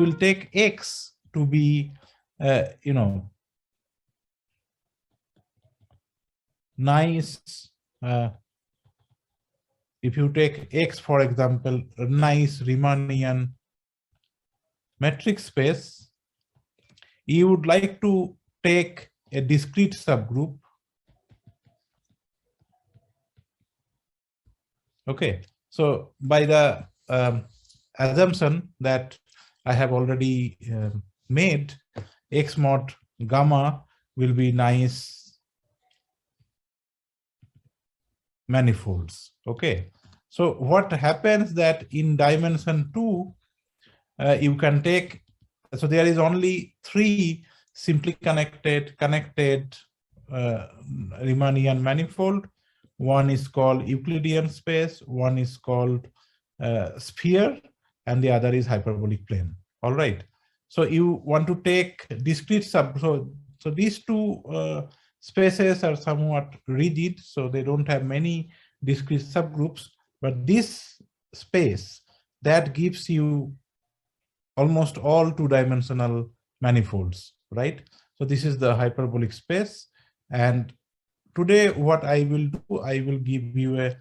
will take X to be, nice. If you take X, for example, a nice Riemannian metric space, you would like to take a discrete subgroup. Okay, so by the assumption that I have already made, X mod gamma will be nice manifolds. Okay, so what happens that in dimension 2, you can take, so there is only 3 simply connected Riemannian manifold. One is called Euclidean space, one is called sphere, and the other is hyperbolic plane. All right. So you want to take discrete so these two spaces are somewhat rigid, so they don't have many discrete subgroups, but this space that gives you almost all 2-dimensional manifolds, right? So this is the hyperbolic space. And today what I will do, I will give you a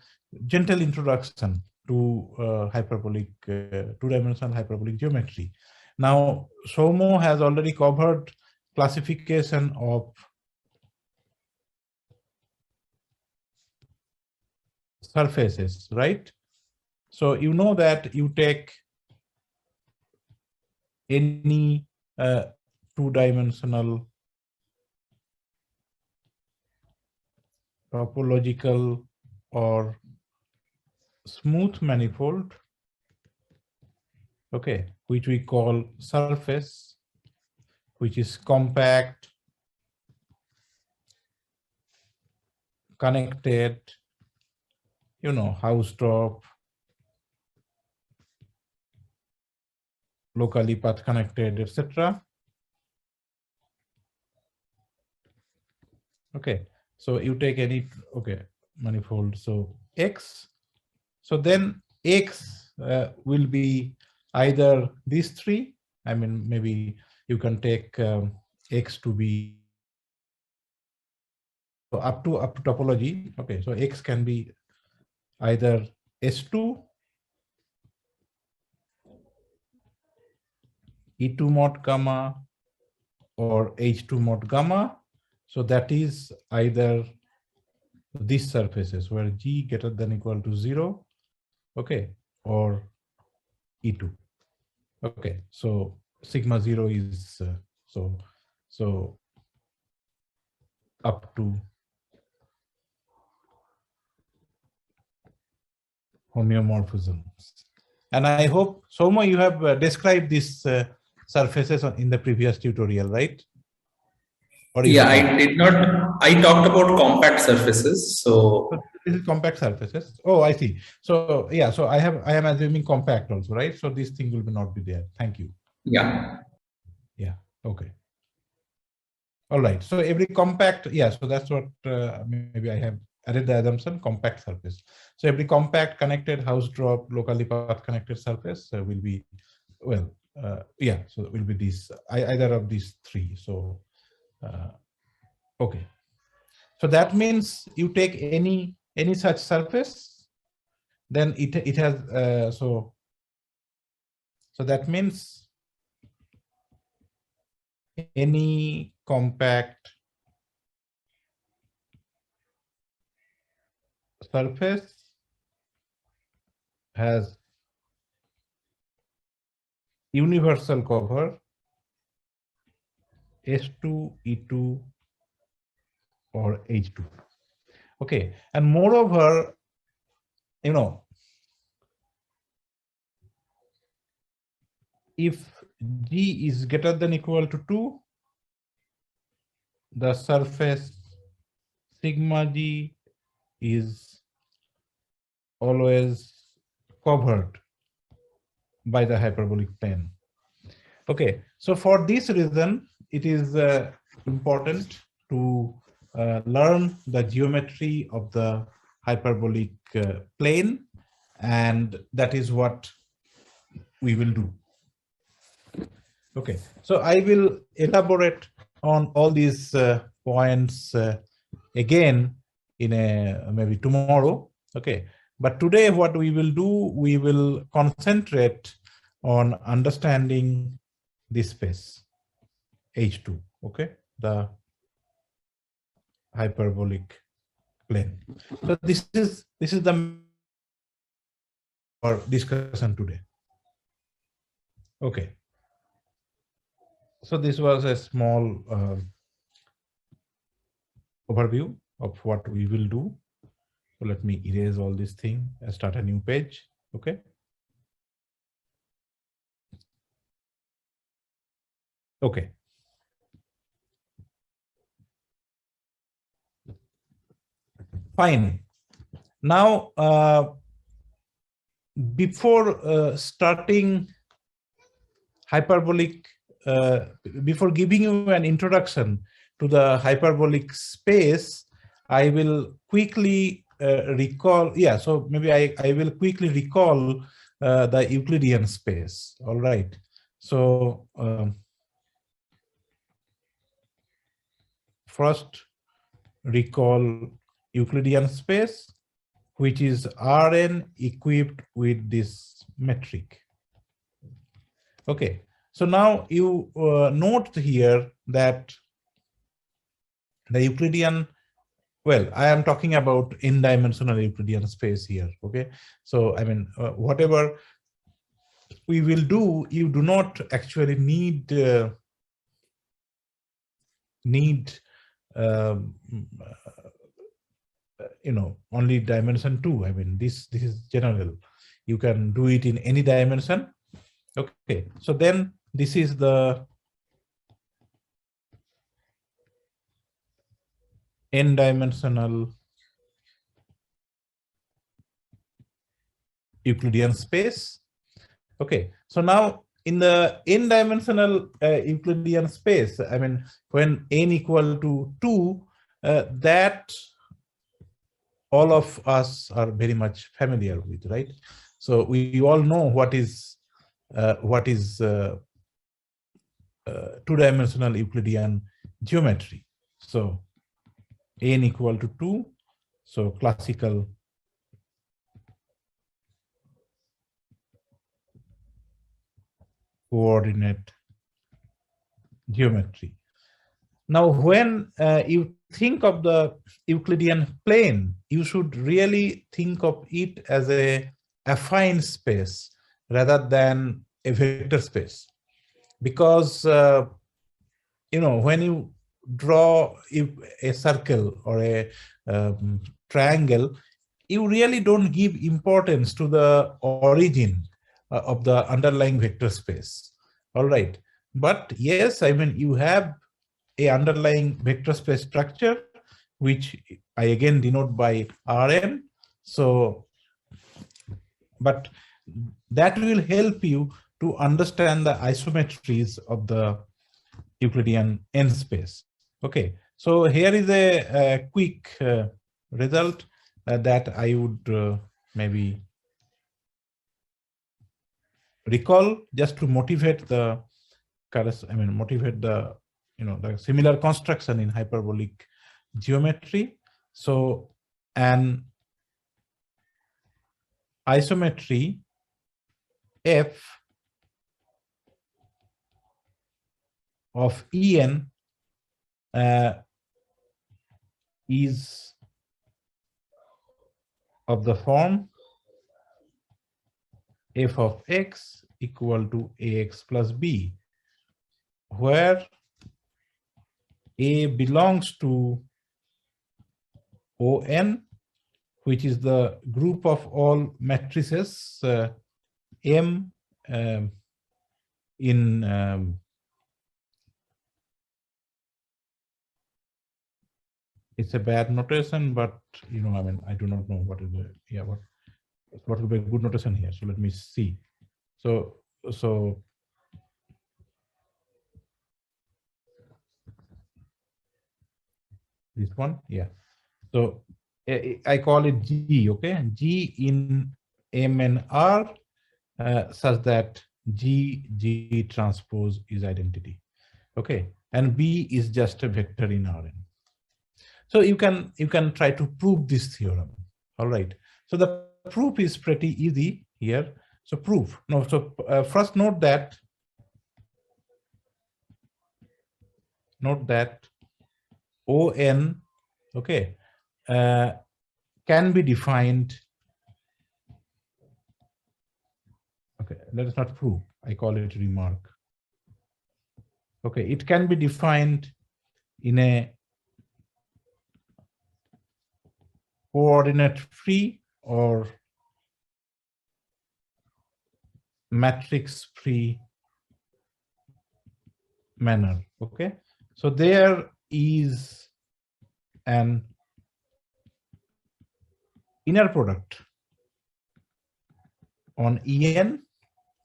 gentle introduction to hyperbolic, 2-dimensional hyperbolic geometry. Now, Somo has already covered classification of surfaces, right? So you know that you take any 2-dimensional topological or smooth manifold, okay, which we call surface, which is compact, connected, house top, locally path connected, etc. Okay, so you take any manifold, so X. So then X will be either these 3. I mean, maybe you can take X to be up to topology. Okay, so X can be either S2, E2 mod gamma, or H2 mod gamma. So that is either these surfaces where G greater than equal to 0, okay, or E2. Okay, so sigma 0 is so up to homeomorphisms. And I hope, Soma, you have described these surfaces in the previous tutorial, right? Or yeah, I did not. I talked about compact surfaces. So this is compact surfaces. Oh, I see. So yeah, so I am assuming compact also, right? So this thing will not be there. Thank you. Yeah. Yeah. Okay. All right. So every compact, yeah. So that's what maybe I have added the assumption, compact surface. So every compact connected house drop locally path connected surface will be, well, yeah. So it will be these either of these 3. So okay. So that means you take any such surface, then it has so that means any compact surface has universal cover S2, E2, or H2. Okay, and moreover, if G is greater than equal to 2, the surface sigma G is always covered by the hyperbolic plane. Okay, so for this reason, it is important to learn the geometry of the hyperbolic plane, and that is what we will do. Okay, so I will elaborate on all these points again in maybe tomorrow. Okay, but today what we will do, we will concentrate on understanding this space H2. Okay, the hyperbolic plane. So this is the our discussion today. Okay. So this was a small overview of what we will do. So let me erase all this thing and start a new page. Okay. Okay. Fine. Now, before starting hyperbolic, before giving you an introduction to the hyperbolic space, I will quickly recall. Yeah, so maybe I will quickly recall the Euclidean space. All right. So first, recall Euclidean space, which is Rn equipped with this metric. Okay, so now you note here that the Euclidean, well, I am talking about n-dimensional Euclidean space here. Okay, so I mean, whatever we will do, you do not actually need only dimension 2. I mean, this is general. You can do it in any dimension. Okay, so then this is the n-dimensional Euclidean space. Okay, so now in the n-dimensional Euclidean space, I mean, when n equal to 2, that all of us are very much familiar with, right? So we all know what is two-dimensional Euclidean geometry. So n equal to 2, so classical coordinate geometry. Now, when you think of the Euclidean plane, you should really think of it as a affine space rather than a vector space, because when you draw a circle or a triangle, you really don't give importance to the origin of the underlying vector space. All right, but yes, I mean, you have a underlying vector space structure, which I again denote by Rn. So, but that will help you to understand the isometries of the Euclidean n space. Okay, so here is a quick result that I would maybe recall just to motivate the the similar construction in hyperbolic geometry. So an isometry F of En is of the form f of x equal to ax plus b, where A belongs to On, which is the group of all matrices M in it's a bad notation, but I mean, I do not know what is the what would be a good notation here. So let me see. So this one, yeah. So I call it G, okay? G in M and R, such that G transpose is identity. Okay, and B is just a vector in Rn. So you can try to prove this theorem. All right. So the proof is pretty easy here. So proof. No. So first note that ON, okay, can be defined. Okay, that is not proof. I call it remark. Okay, it can be defined in a coordinate free or matrix free manner. Okay, so there is an inner product on En.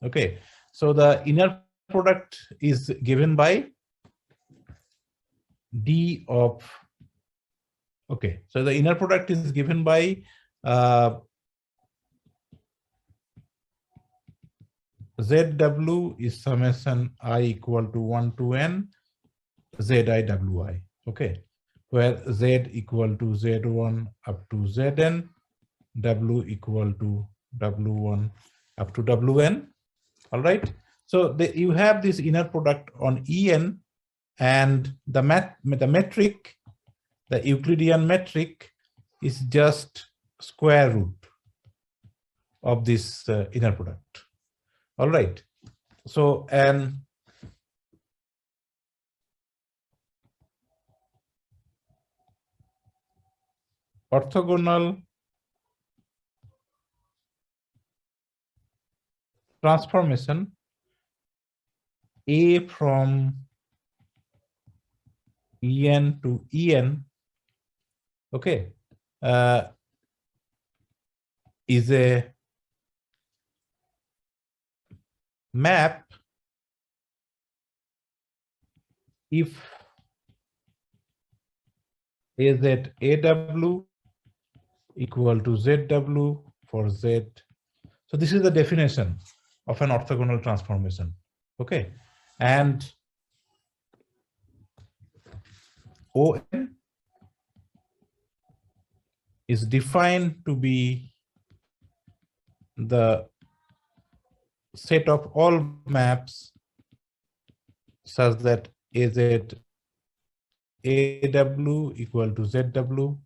Okay, so the inner product is given by D of, okay, so the inner product is given by ZW is summation I equal to 1 to N ZIWI, okay, where Z equal to Z1 up to Zn, W equal to W1 up to Wn. All right. So you have this inner product on En, and the metric, the Euclidean metric, is just square root of this inner product. All right. So an orthogonal transformation A from En to En, okay, is a map if AZAW equal to ZW for Z. So this is the definition of an orthogonal transformation. Okay, and ON is defined to be the set of all maps such that AZAW equal to ZW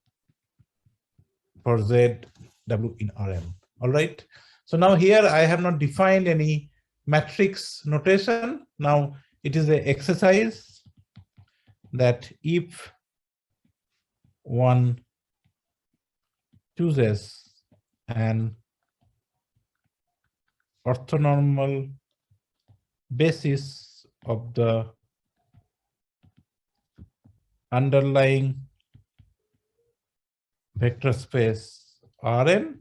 for ZW in Rm. All right. So now here I have not defined any matrix notation. Now it is an exercise that if one chooses an orthonormal basis of the underlying vector space Rn,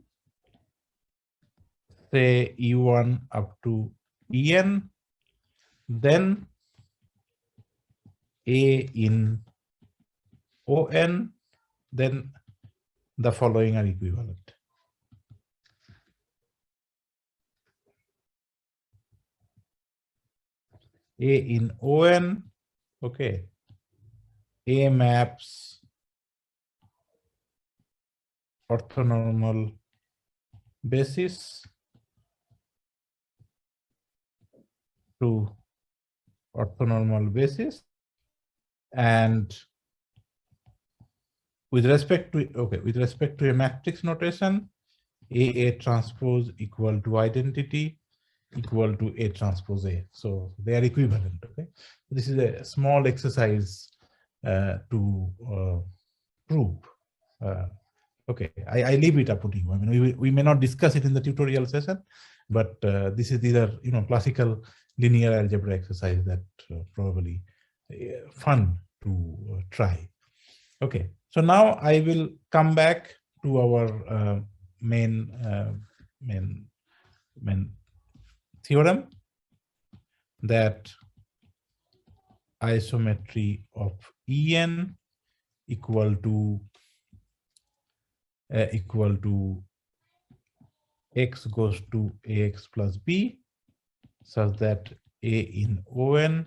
say E1 up to En, then A in On, then the following are equivalent. A in On, okay, A maps orthonormal basis to orthonormal basis, and with respect to a matrix notation, A transpose equal to identity equal to A transpose A. So they are equivalent. Okay, this is a small exercise to prove. Okay, I leave it up to you. I mean, we may not discuss it in the tutorial session, but these are classical linear algebra exercise that probably fun to try. Okay, so now I will come back to our main theorem, that isometry of En equal to x goes to ax plus b such that A in On,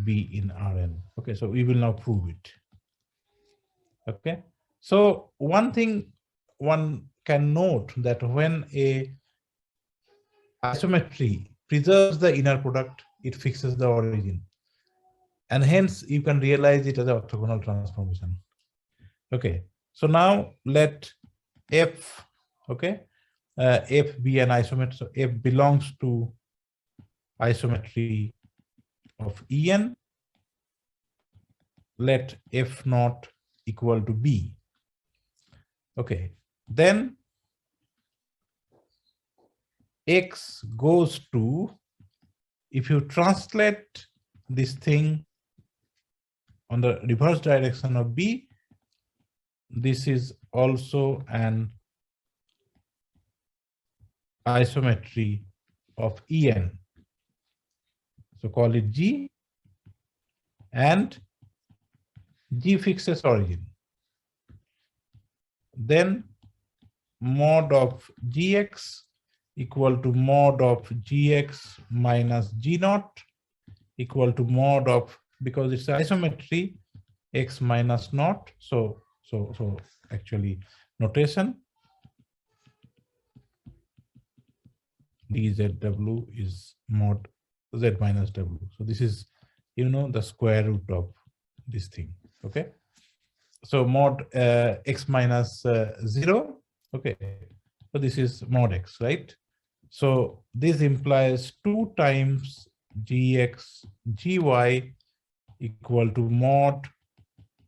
B in Rn. Okay, so we will now prove it. Okay, so one thing one can note that when a isometry preserves the inner product, it fixes the origin, and hence you can realize it as an orthogonal transformation. Okay, so now let F, okay, F be an isometry. So F belongs to isometry of En. Let F naught equal to B. Okay, then X goes to, if you translate this thing on the reverse direction of B, this is also an isometry of En. So call it G, and G fixes origin. Then mod of Gx equal to mod of Gx minus G naught equal to mod of, because it's isometry, X minus naught. So actually notation dZw is mod Z minus W. So this is, the square root of this thing. Okay. So mod X minus 0. Okay. So this is mod X, right? So this implies 2 times Gx Gy equal to mod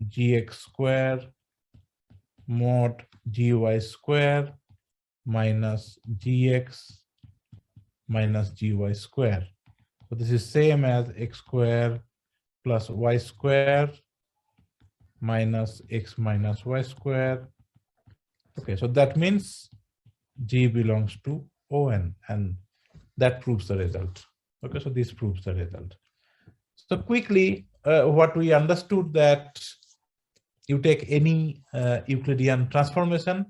Gx square mod Gy square minus Gx minus Gy square. So this is same as X square plus Y square minus X minus Y square. Okay, so that means G belongs to On, and that proves the result. Okay, so this proves the result. So quickly, what we understood, that you take any Euclidean transformation,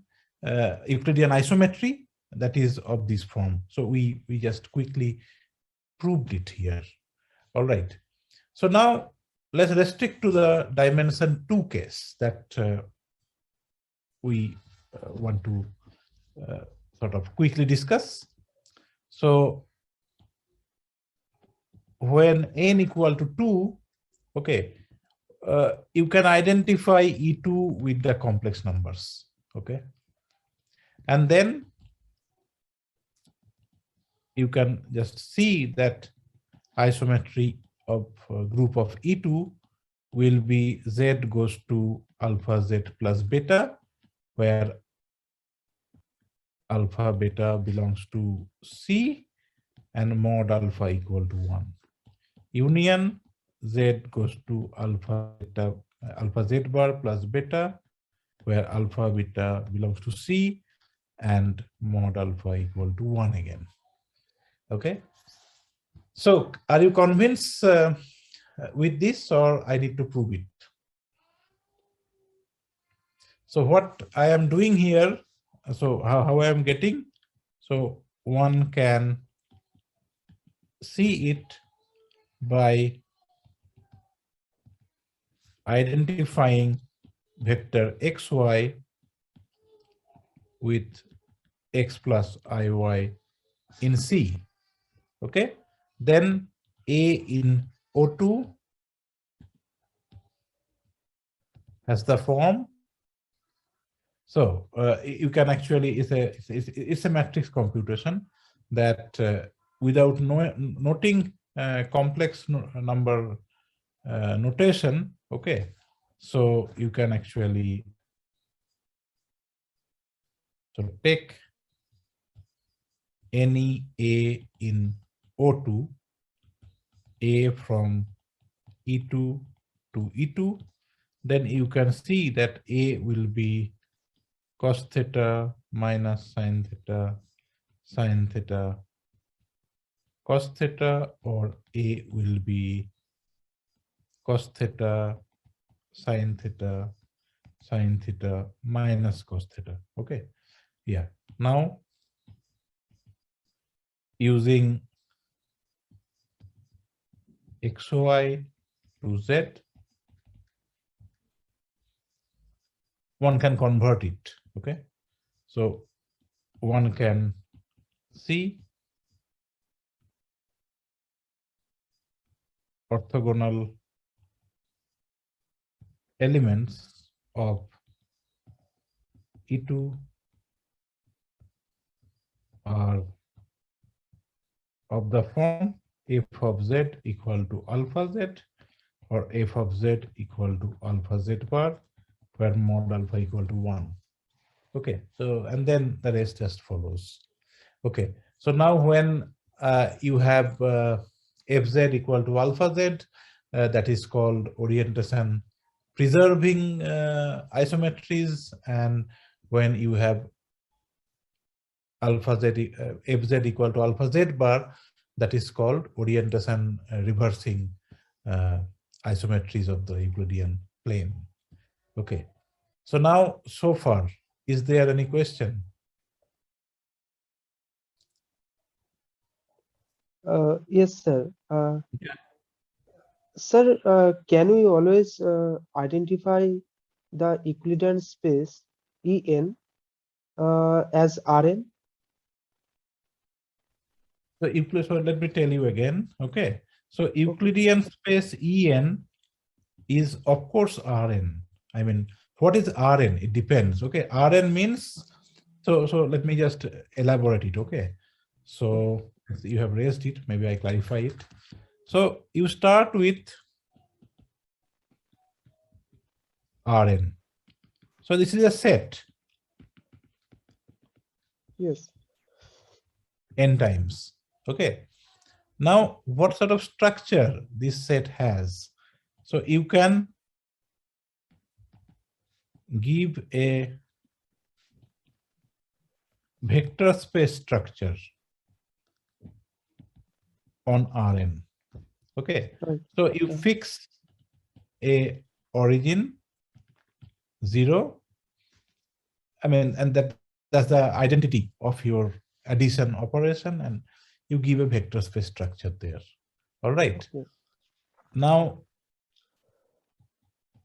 Euclidean isometry that is of this form. So we just quickly proved it here. All right. So now let's restrict to the dimension 2 case that we want to sort of quickly discuss. So when n equal to 2, okay, you can identify E2 with the complex numbers, okay? And then you can just see that isometry of a group of E2 will be Z goes to alpha Z plus beta, where alpha beta belongs to C and mod alpha equal to 1. Union Z goes to alpha Z bar plus beta, where alpha beta belongs to C and mod alpha equal to 1 again. Okay. So are you convinced with this, or I need to prove it? So what I am doing here, so how I am getting, so one can see it by identifying vector xy with x plus iy in C. Okay, then A in O2 has the form. So you can actually, it's a matrix computation that without noting complex number notation, okay, so you can actually take any A in O2, A from E2 to E2, then you can see that A will be cos theta minus sin theta, cos theta, or A will be cos theta, sin theta minus cos theta. Okay, yeah. Now using xy to z, one can convert it. Okay, so one can see orthogonal elements of E2 are of the form f of z equal to alpha z, or f of z equal to alpha z bar, where mod alpha equal to 1. Okay, so and then the rest just follows. Okay, so now when you have fz equal to alpha z, that is called orientation preserving isometries, and when you have alpha z fz equal to alpha z bar, that is called orientation reversing isometries of the Euclidean plane. Okay, so now so far, is there any question? Yes, sir. Yeah. Sir, can we always identify the Euclidean space En as Rn? So let me tell you again. Okay, so Euclidean space En is of course Rn. I mean, what is Rn? It depends. Okay, Rn means, so let me just elaborate it. Okay, so you have raised it, maybe I clarify it. So you start with Rn. So this is a set Yes. n times. Okay, now what sort of structure this set has? So you can give a vector space structure on Rn. Okay, Right. so you fix a origin 0. I mean, and that's the identity of your addition operation, and you give a vector space structure there. All right. Okay. Now,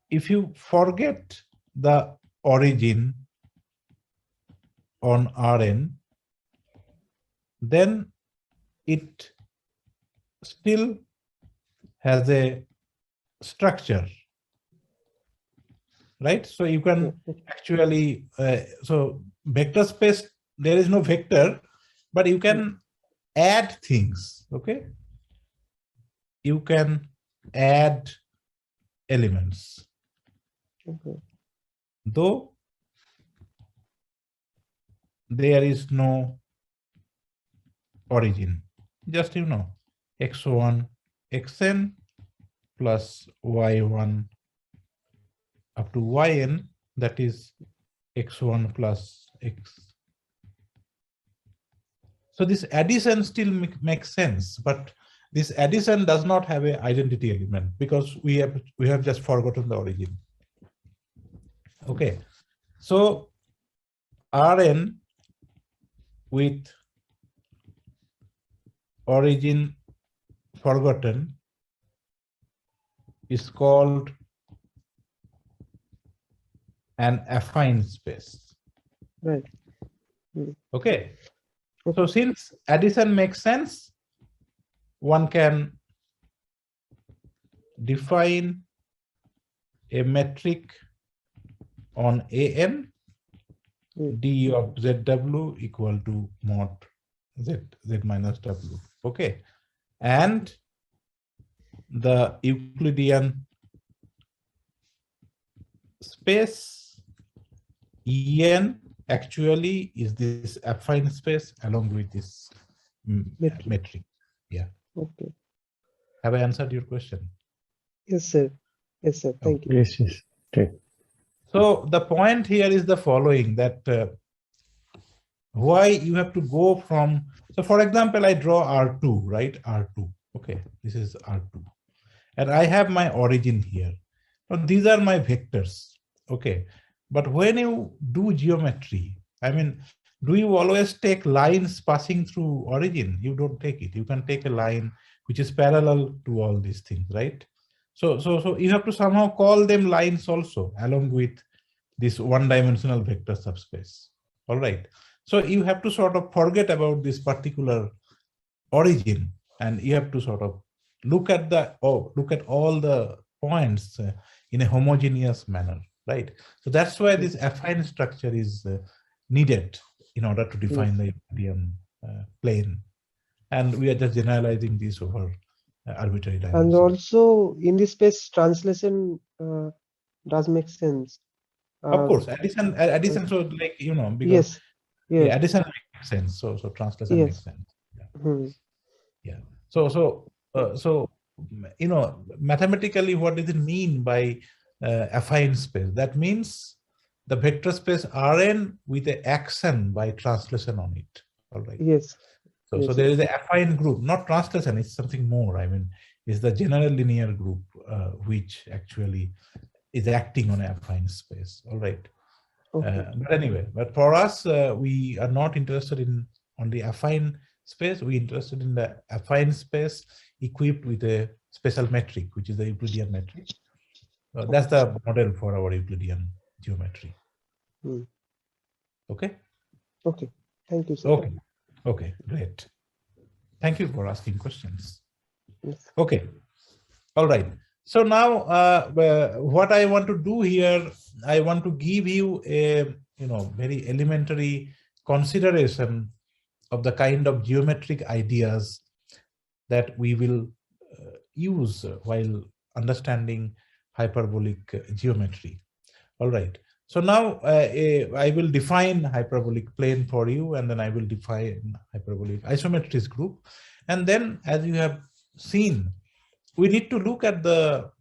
if you forget the origin on Rn, then it still has a structure, right? So you can actually, so vector space, there is no vector, but you can add things. Okay, you can add elements, Okay. though there is no origin. Just, you know, x1 xn plus y1 up to yn, that is x1 plus x. So this addition still makes sense, but this addition does not have an identity element because we have just forgotten the origin. Okay, so Rn with origin forgotten is called an affine space. Right. Okay, so since addition makes sense, one can define a metric on An d of zw equal to mod z minus w. Okay, and the Euclidean space En actually is this affine space along with this metric. Yeah. Okay. Have I answered your question? Yes, sir. Yes, sir. Thank you. Yes, yes. Okay. So the point here is the following, that why you have to go from, so for example, I draw R2, right? R2. Okay, this is R2. And I have my origin here. Now these are my vectors. Okay. But when you do geometry, I mean, do you always take lines passing through origin? You don't take it. You can take a line which is parallel to all these things, right? So you have to somehow call them lines also along with this one-dimensional vector subspace. All right. So you have to sort of forget about this particular origin, and you have to sort of look at all the points in a homogeneous manner, right? So that's why this affine structure is needed in order to define the Euclidean plane, and we are just generalizing this over arbitrary dimensions. And also in this space, translation does make sense. Of course, addition. So like because yes, yes, addition makes sense. So translation yes. makes sense. Yeah. Hmm. Yeah. So mathematically, what does it mean by affine space? That means the vector space Rn with an action by translation on it. All right. Yes. So, yes, so there is an affine group, not translation. It's something more. I mean, it's the general linear group which actually is acting on an affine space. All right. Okay. But anyway, but for us, we are not interested in only affine space. We're interested in the affine space equipped with a special metric, which is the Euclidean metric. That's the model for our Euclidean geometry. Hmm. Okay. Okay. Thank you, sir. Okay. Okay. Great. Thank you for asking questions. Yes. Okay. All right. So now, what I want to do here, I want to give you a very elementary consideration of the kind of geometric ideas that we will use while understanding hyperbolic geometry. All right. So now I will define hyperbolic plane for you, and then I will define hyperbolic isometries group. And then, as you have seen, we need to look at the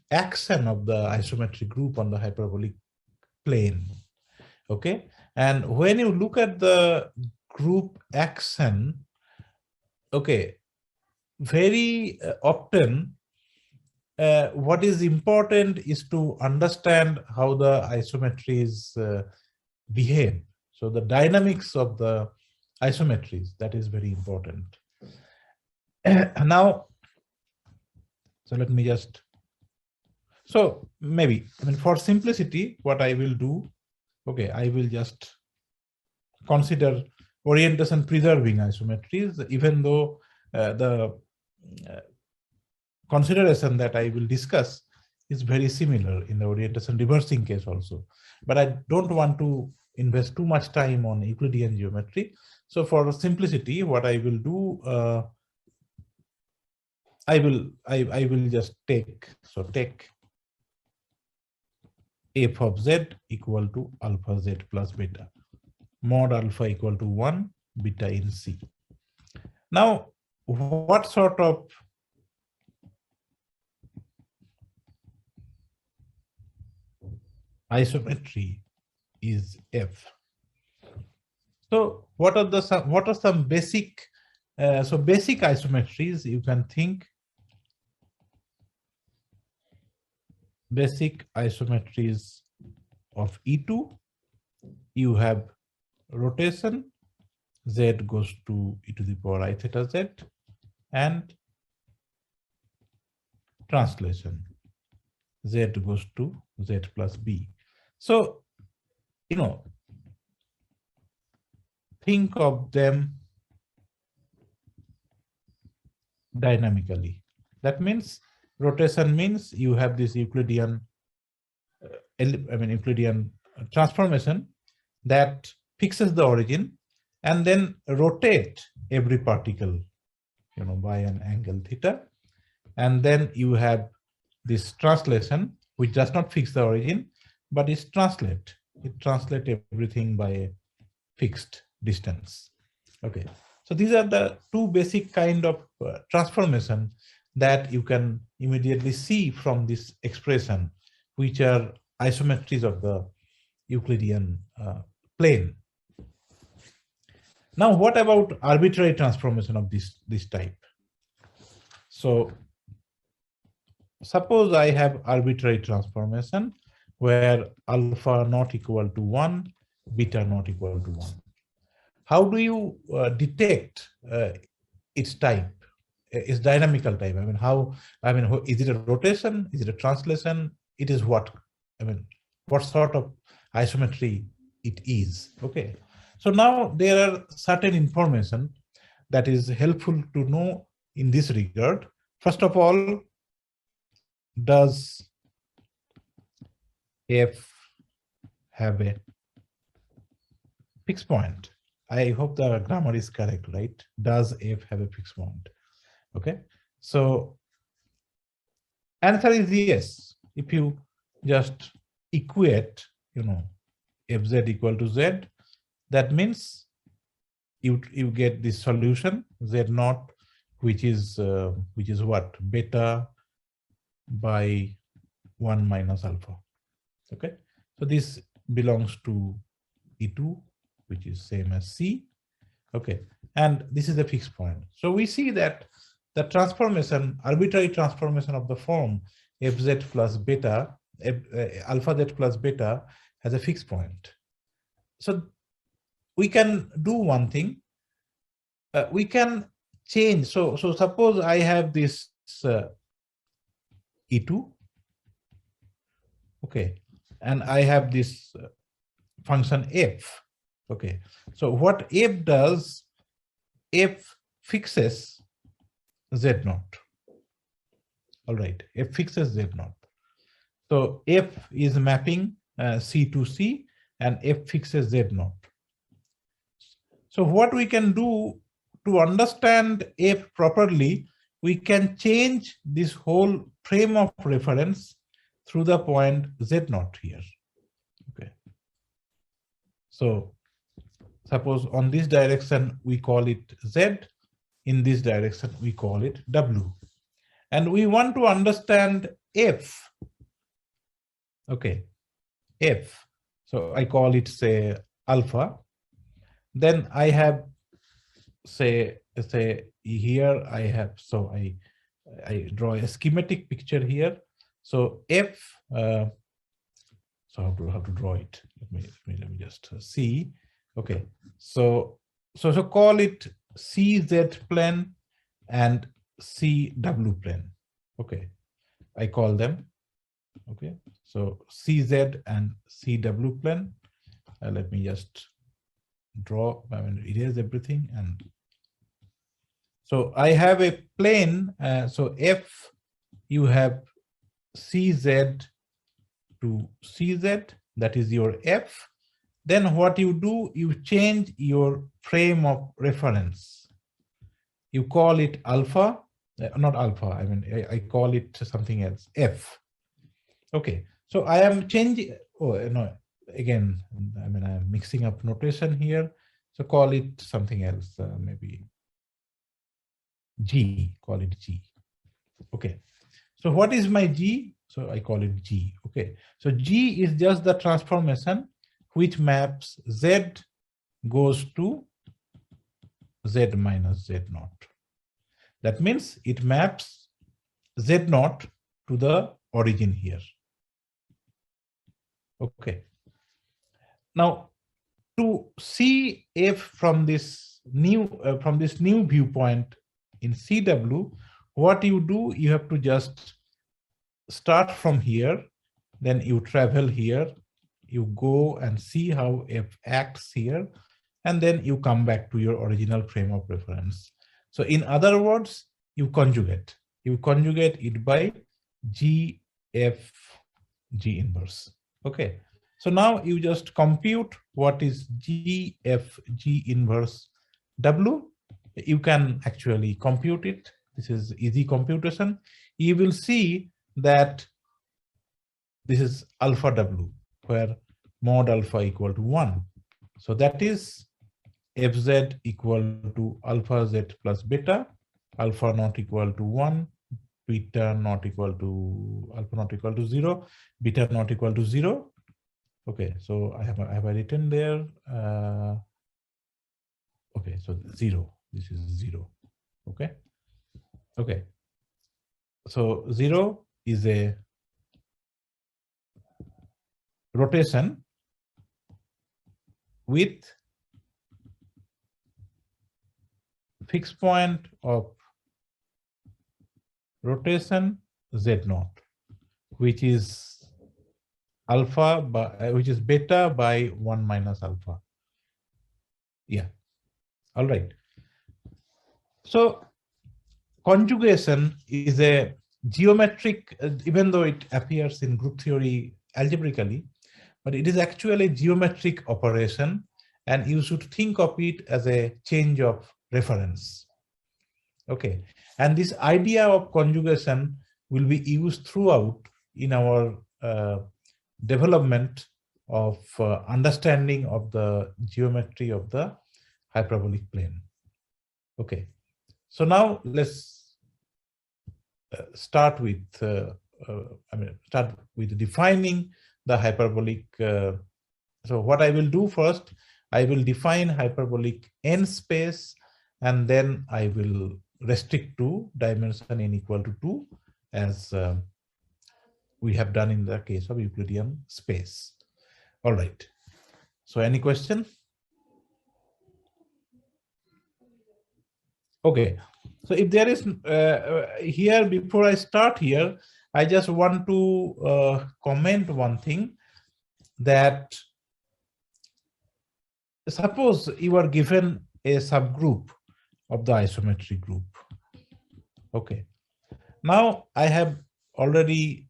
action of the isometric group on the hyperbolic plane. Okay. And when you look at the group action, okay, very often what is important is to understand how the isometries behave. So the dynamics of the isometries, that is very important. Now, so let me just, so maybe, I mean, for simplicity, what I will do, okay, I will just consider orientation preserving isometries, even though the consideration that I will discuss is very similar in the orientation reversing case also. But I don't want to invest too much time on Euclidean geometry. So for simplicity, what I will do, I will just take f of z equal to alpha z plus beta, mod alpha equal to 1, beta in C. Now, what sort of isometry is F? So what are some basic basic isometries? You can think basic isometries of E2. You have rotation, z goes to e to the power I theta z, and translation, z goes to z plus b. So, think of them dynamically. That means rotation means you have this Euclidean, Euclidean transformation that fixes the origin and then rotate every particle, by an angle theta. And then you have this translation, which does not fix the origin, but it translates everything by a fixed distance. Okay. So these are the two basic kind of transformation that you can immediately see from this expression, which are isometries of the Euclidean plane. Now, what about arbitrary transformation of this type? So suppose I have arbitrary transformation where alpha not equal to 1, beta not equal to 1. How do you detect its type? is dynamical type. I mean, is it a rotation? Is it a translation? It is what? I mean, what sort of isometry it is. Okay. So now there are certain information that is helpful to know in this regard. First of all, does F have a fixed point? I hope the grammar is correct, right? Does F have a fixed point? Okay. So answer is yes. If you just equate, Fz equal to Z, that means you get this solution Z naught, which is what? Beta by 1 minus alpha. Okay. So this belongs to E2, which is same as C. Okay. And this is the fixed point. So we see that the transformation, arbitrary transformation of the form Fz plus beta, alpha Z plus beta has a fixed point. So we can do one thing. We can change. So suppose I have this E2. Okay. And I have this function F. Okay. So what F does, F fixes Z naught. All right. F fixes Z naught. So F is mapping C to C, and F fixes Z naught. So what we can do to understand F properly, we can change this whole frame of reference through the point Z naught here. Okay. So suppose on this direction we call it Z, in this direction we call it W. And we want to understand F. Okay, F. So I call it, say, alpha. Then I have, say here I have, so I draw a schematic picture here. So F, so how to draw it? Let me just see. Okay, so call it CZ plane and CW plane. Okay, I call them. Okay, so CZ and CW plane. Let me just draw, erase everything. And so I have a plane. So F, you have CZ to CZ, that is your F. Then what you do, you change your frame of reference. You call it alpha, not alpha, I call it something else, F. Okay, so I am changing, again, I'm mixing up notation here. So call it something else, maybe G, call it G. Okay, so what is my G? So I call it G. Okay, so G is just the transformation which maps Z goes to Z minus Z naught. That means it maps Z naught to the origin here. Okay. Now, to see F from this new viewpoint in CW, what you do, you have to just start from here, then you travel here, you go and see how F acts here, and then you come back to your original frame of reference. So in other words, you conjugate it by G F G inverse. Okay, so now you just compute what is G F G inverse W. You can actually compute it. This is easy computation. You will see that this is alpha W, where mod alpha equal to 1. So that is Fz equal to alpha Z plus beta, alpha not equal to 1, beta not equal to, alpha not equal to 0, beta not equal to 0. Okay, so I have written there. Okay, so 0, this is 0. Okay. Okay. So 0 is a rotation with fixed point of rotation Z0, which is alpha by which is beta by 1 minus alpha. Yeah. All right. So conjugation is a geometric, even though it appears in group theory algebraically, but it is actually a geometric operation, and you should think of it as a change of reference. Okay, and this idea of conjugation will be used throughout in our development of understanding of the geometry of the hyperbolic plane. Okay, so now let's start with defining the hyperbolic. So what I will do first, I will define hyperbolic n space, and then I will restrict to dimension n equal to 2, as we have done in the case of Euclidean space. All right. So any question? Okay. So if there is here, before I start here, I just want to comment one thing, that suppose you are given a subgroup of the isometry group. Okay. Now I have already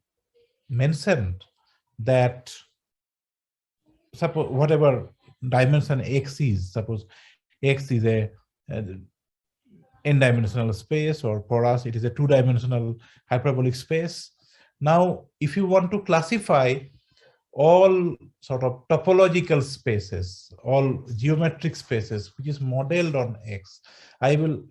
mentioned that suppose whatever dimension x is, suppose x is a n-dimensional space, or for us it is a 2-dimensional hyperbolic space. Now if you want to classify all sort of topological spaces, all geometric spaces which is modeled on x, I will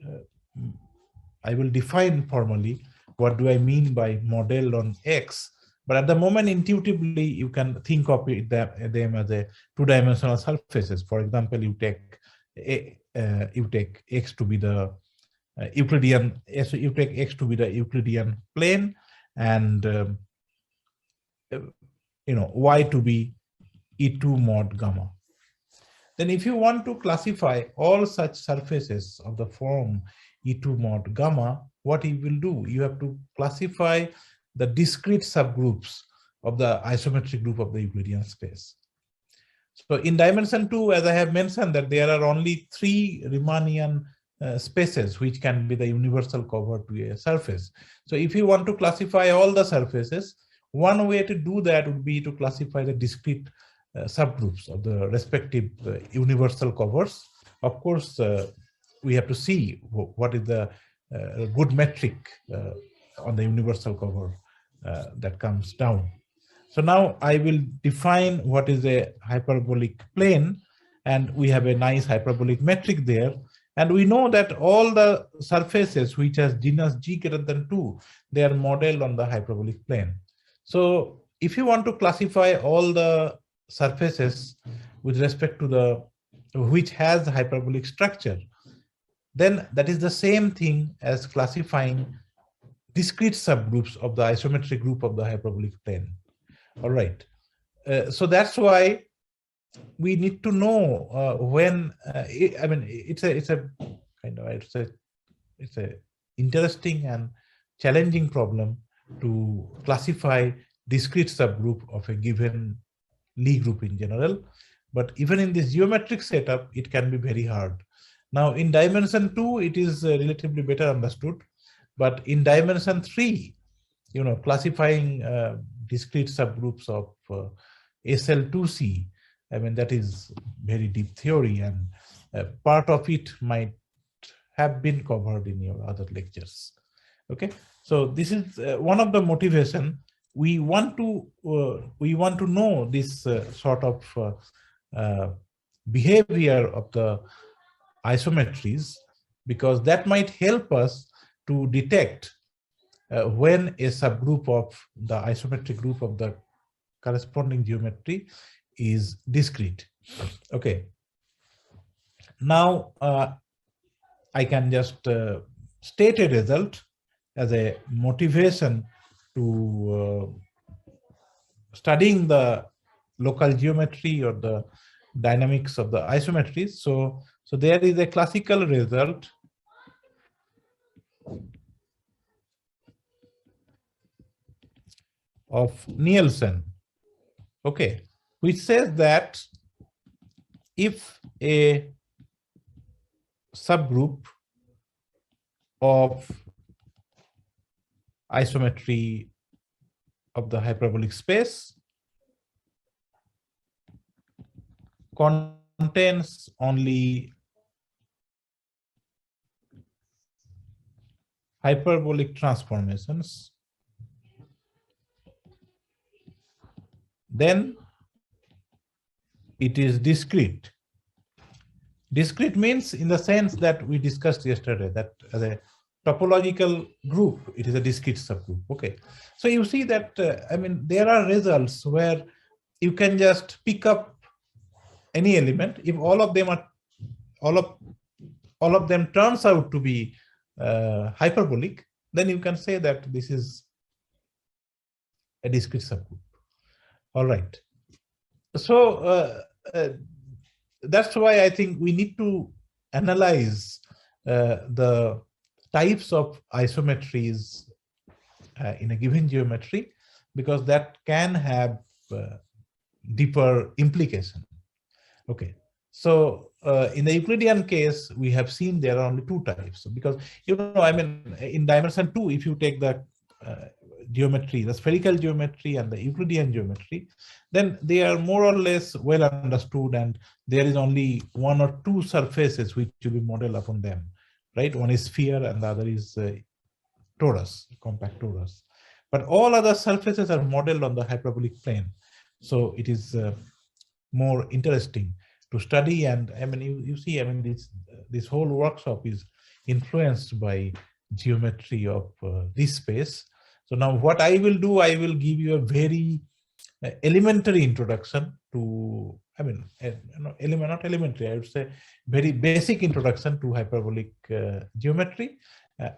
define formally what do I mean by modeled on x. But at the moment, intuitively, you can think of them as a 2-dimensional surfaces. For example, you take x to be the Euclidean, so you take x to be the Euclidean plane, and y to be E2 mod gamma. Then if you want to classify all such surfaces of the form E2 mod gamma, what you will do, you have to classify the discrete subgroups of the isometric group of the Euclidean space. So in dimension 2, as I have mentioned, that there are only 3 Riemannian spaces which can be the universal cover to a surface. So if you want to classify all the surfaces, one way to do that would be to classify the discrete subgroups of the respective universal covers. Of course, we have to see what is the good metric on the universal cover that comes down. So now I will define what is a hyperbolic plane, and we have a nice hyperbolic metric there. And we know that all the surfaces which has genus G greater than 2, they are modeled on the hyperbolic plane. So if you want to classify all the surfaces with respect to the which has hyperbolic structure, then that is the same thing as classifying discrete subgroups of the isometric group of the hyperbolic plane. All right. So that's why we need to know when. It's a kind of it's a interesting and challenging problem to classify discrete subgroup of a given Lie group in general. But even in this geometric setup, it can be very hard. Now in dimension 2, it is relatively better understood. But in dimension 3, classifying discrete subgroups of SL2C, that is very deep theory, and part of it might have been covered in your other lectures. Okay, so this is one of the motivation. We want to know this sort of behavior of the isometries, because that might help us to detect when a subgroup of the isometric group of the corresponding geometry is discrete. Okay. Now I can just state a result as a motivation to studying the local geometry or the dynamics of the isometries. So there is a classical result of Nielsen, okay, which says that if a subgroup of isometry of the hyperbolic space contains only hyperbolic transformations, then it is discrete. Discrete means in the sense that we discussed yesterday, that as a topological group, it is a discrete subgroup. Okay, so you see that I mean there are results where you can just pick up any element if all of them are all of them turns out to be hyperbolic, then you can say that this is a discrete subgroup. All right. So that's why I think we need to analyze the types of isometries in a given geometry, because that can have deeper implication. Okay, so in the Euclidean case, we have seen there are only two types, because I mean in dimension 2, if you take the geometry, the spherical geometry and the Euclidean geometry, then they are more or less well understood, and there is only one or two surfaces which will be modeled upon them, right? One is sphere and the other is torus, compact torus. But all other surfaces are modeled on the hyperbolic plane. So it is more interesting to study. And I mean, you see, I mean, this whole workshop is influenced by geometry of this space. So now what I will do, I will give you a very elementary introduction to, I mean, not elementary, I would say very basic introduction to hyperbolic geometry.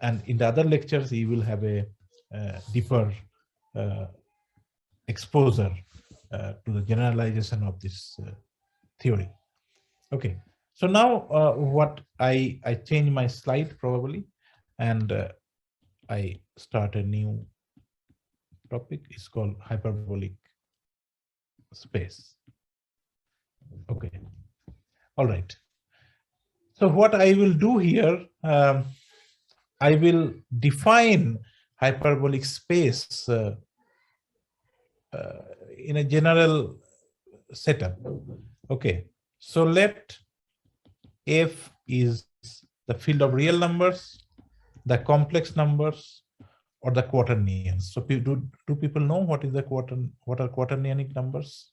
And in the other lectures, you will have a deeper exposure to the generalization of this theory. Okay, so now what I change my slide probably, and I start a new topic. It's called hyperbolic space. Okay, all right. So what I will do here, I will define hyperbolic space in a general setup. Okay, so let F is the field of real numbers, the complex numbers, or the quaternions. So do people know what is the what are quaternionic numbers?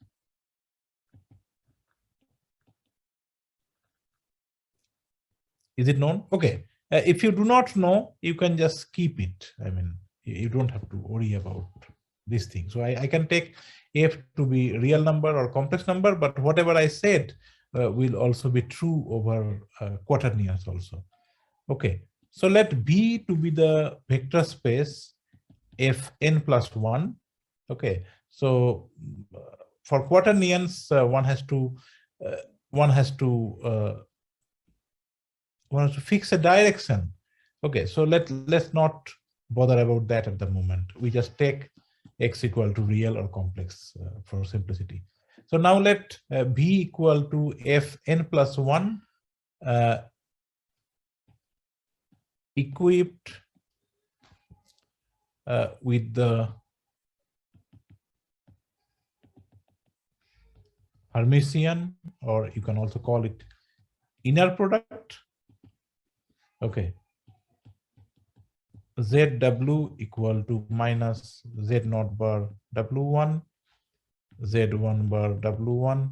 Is it known? Okay. If you do not know, you can just keep it. I mean, you don't have to worry about this thing. So I can take F to be real number or complex number, but whatever I said will also be true over quaternions also. Okay. So let B to be the vector space Fn plus 1. Okay. So for quaternions, one has to fix a direction. Okay, so let's not bother about that at the moment. We just take x equal to real or complex for simplicity. So now let B equal to Fn plus 1 equipped with the Hermitian, or you can also call it inner product. Okay, ZW equal to minus Z0 bar W1, Z1 bar W1,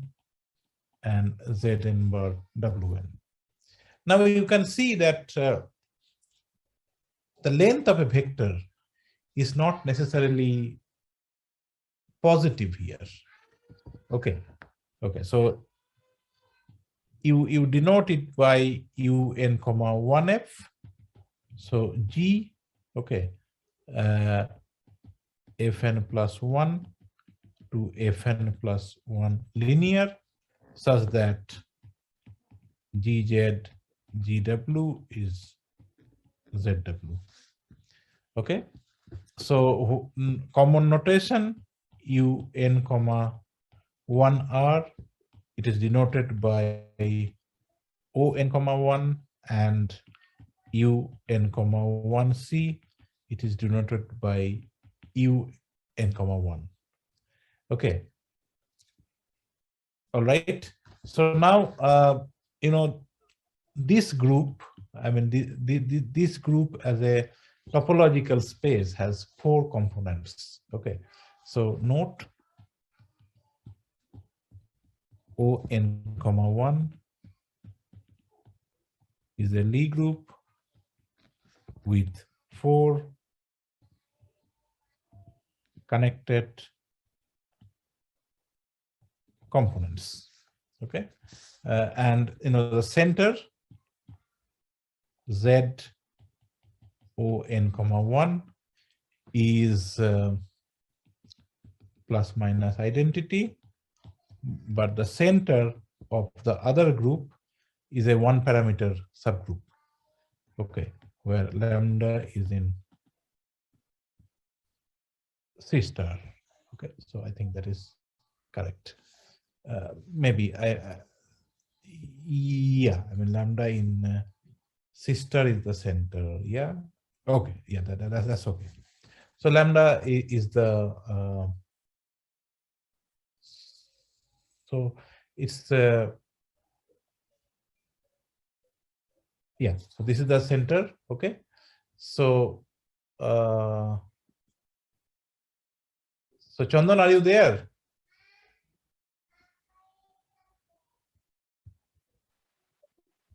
and Zn bar Wn. Now you can see that the length of a vector is not necessarily positive here. Okay, okay, so you denote it by UN comma 1F. So G, okay, Fn plus 1 to Fn plus 1 linear, such that Gz GW is ZW. Okay, So common notation, UN comma 1R, it is denoted by ON comma 1, and UN comma 1C, it is denoted by UN comma 1. Okay. All right. So now, this group, I mean, this group as a topological space has 4 components. Okay. So note ON comma 1 is a Lie group with 4 connected components. Okay. And the center Z ON comma 1 is plus minus identity, but the center of the other group is a 1 parameter subgroup. Okay, where lambda is in C star. Okay, so I think that is correct. Maybe yeah, I mean lambda in C star is the center. Yeah. Okay. Yeah, that's okay. So lambda is the so it's yeah. So this is the center. Okay. So so Chandan, are you there?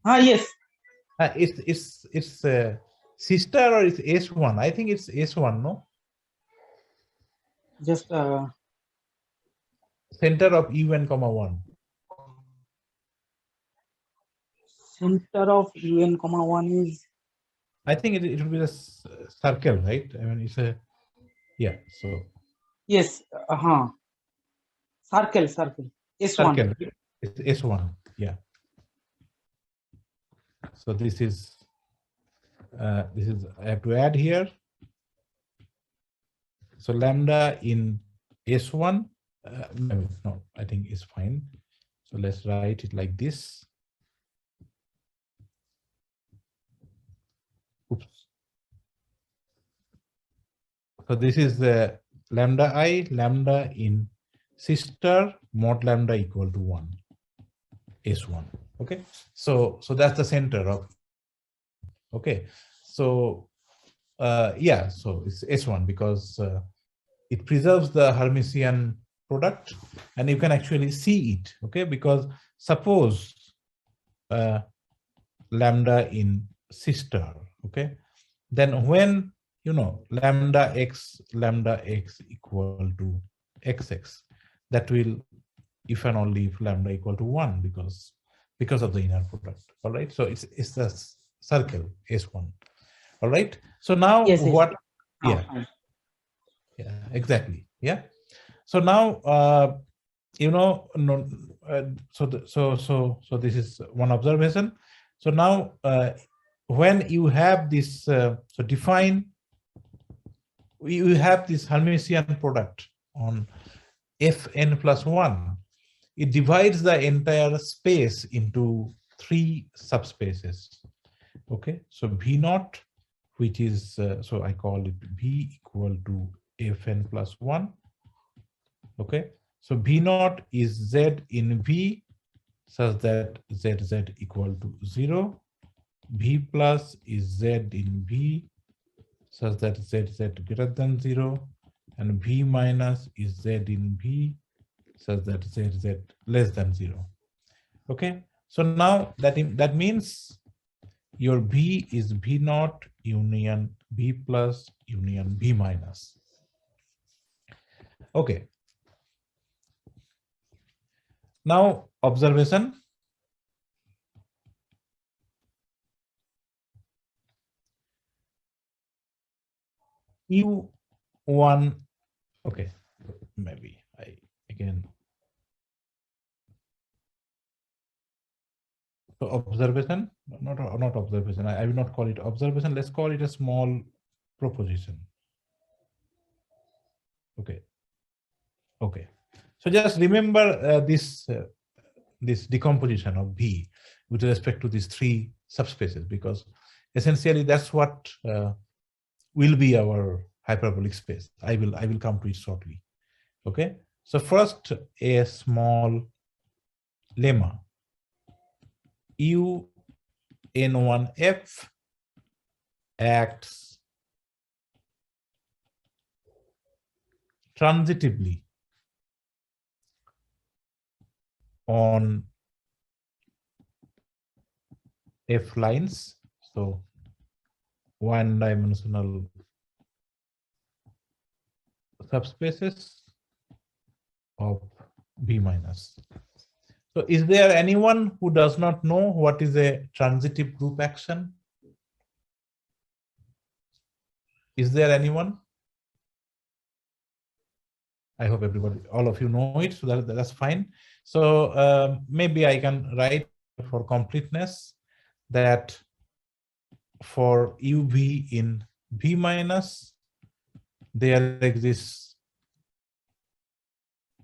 Yes. It's sister or it's S1? I think it's S1, no? Just Center of UN comma 1. center of UN comma 1 is. I think it will be a circle, right? I mean, it's a yeah. So Yes. Circle. S1. Circle. It's S1. Yeah. So this is I have to add here. So lambda in S1, no, I think it's fine. So let's write it like this. Oops. So this is the lambda in C star mod lambda equal to 1, S1. Okay. So that's the center of. Okay. So yeah, so it's S1 because it preserves the Hermitian product, and you can actually see it. Okay, because suppose lambda in C star. Okay, then when lambda x equal to xx, that will, if and only if lambda equal to 1, because of the inner product. All right, so it's the circle S1. All right, so now Yes, what? Yes. Yeah, exactly. Yeah. So now so this is one observation. So now when you have this so define, you have this Hermitian product on Fn plus 1. It divides the entire space into 3 subspaces. Okay, so V naught, which is so I call it V equal to Fn plus 1. Okay, so V naught is Z in V such that ZZ equal to 0. V plus is Z in V such that ZZ greater than 0. And V minus is Z in V such that ZZ less than 0. Okay, so now that means your V is V naught union V plus union V minus. Okay. Now observation. U1, okay, maybe I again. So observation, not observation. I will not call it observation. Let's call it a small proposition. Okay. Okay. So just remember this decomposition of V with respect to these three subspaces, because essentially that's what will be our hyperbolic space. I will come to it shortly. Okay. So first, a small lemma. UN1F acts transitively on F lines, so one-dimensional subspaces of B minus. So is there anyone who does not know what is a transitive group action? Is there anyone? I hope everybody, all of you know it, so that's fine. So maybe I can write for completeness that for UV in V minus, there exists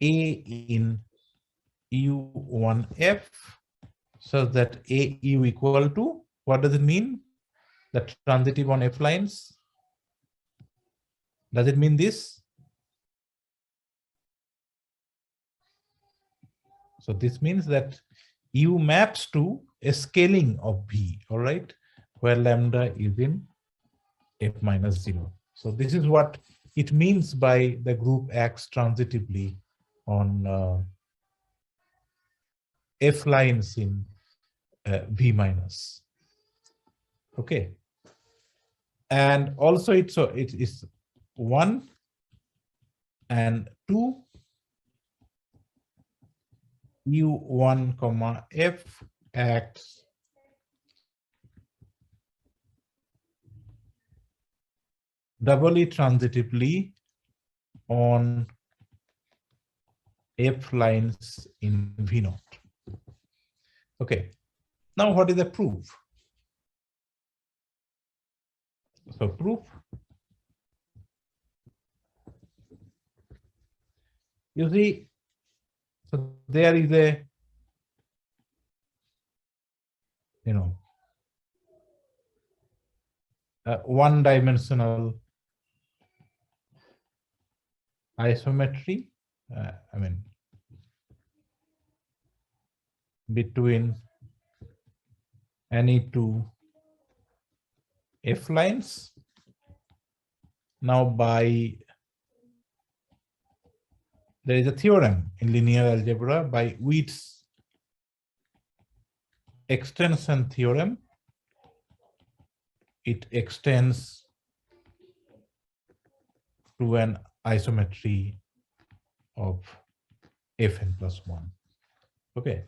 A in U1F, so that AU equal to, what does it mean? The transitive on F lines. Does it mean this? So this means that U maps to a scaling of V, all right, where lambda is in F minus 0. So this is what it means by the group acts transitively on F lines in V minus. Okay. And also it is 1 and 2 U1 comma F acts doubly transitively on F lines in V naught. Okay. Now what is the proof? So proof, you see, so there is a, one-dimensional isometry, between any two F lines. Now there is a theorem in linear algebra by Witt's extension theorem. It extends to an isometry of Fn plus 1. Okay.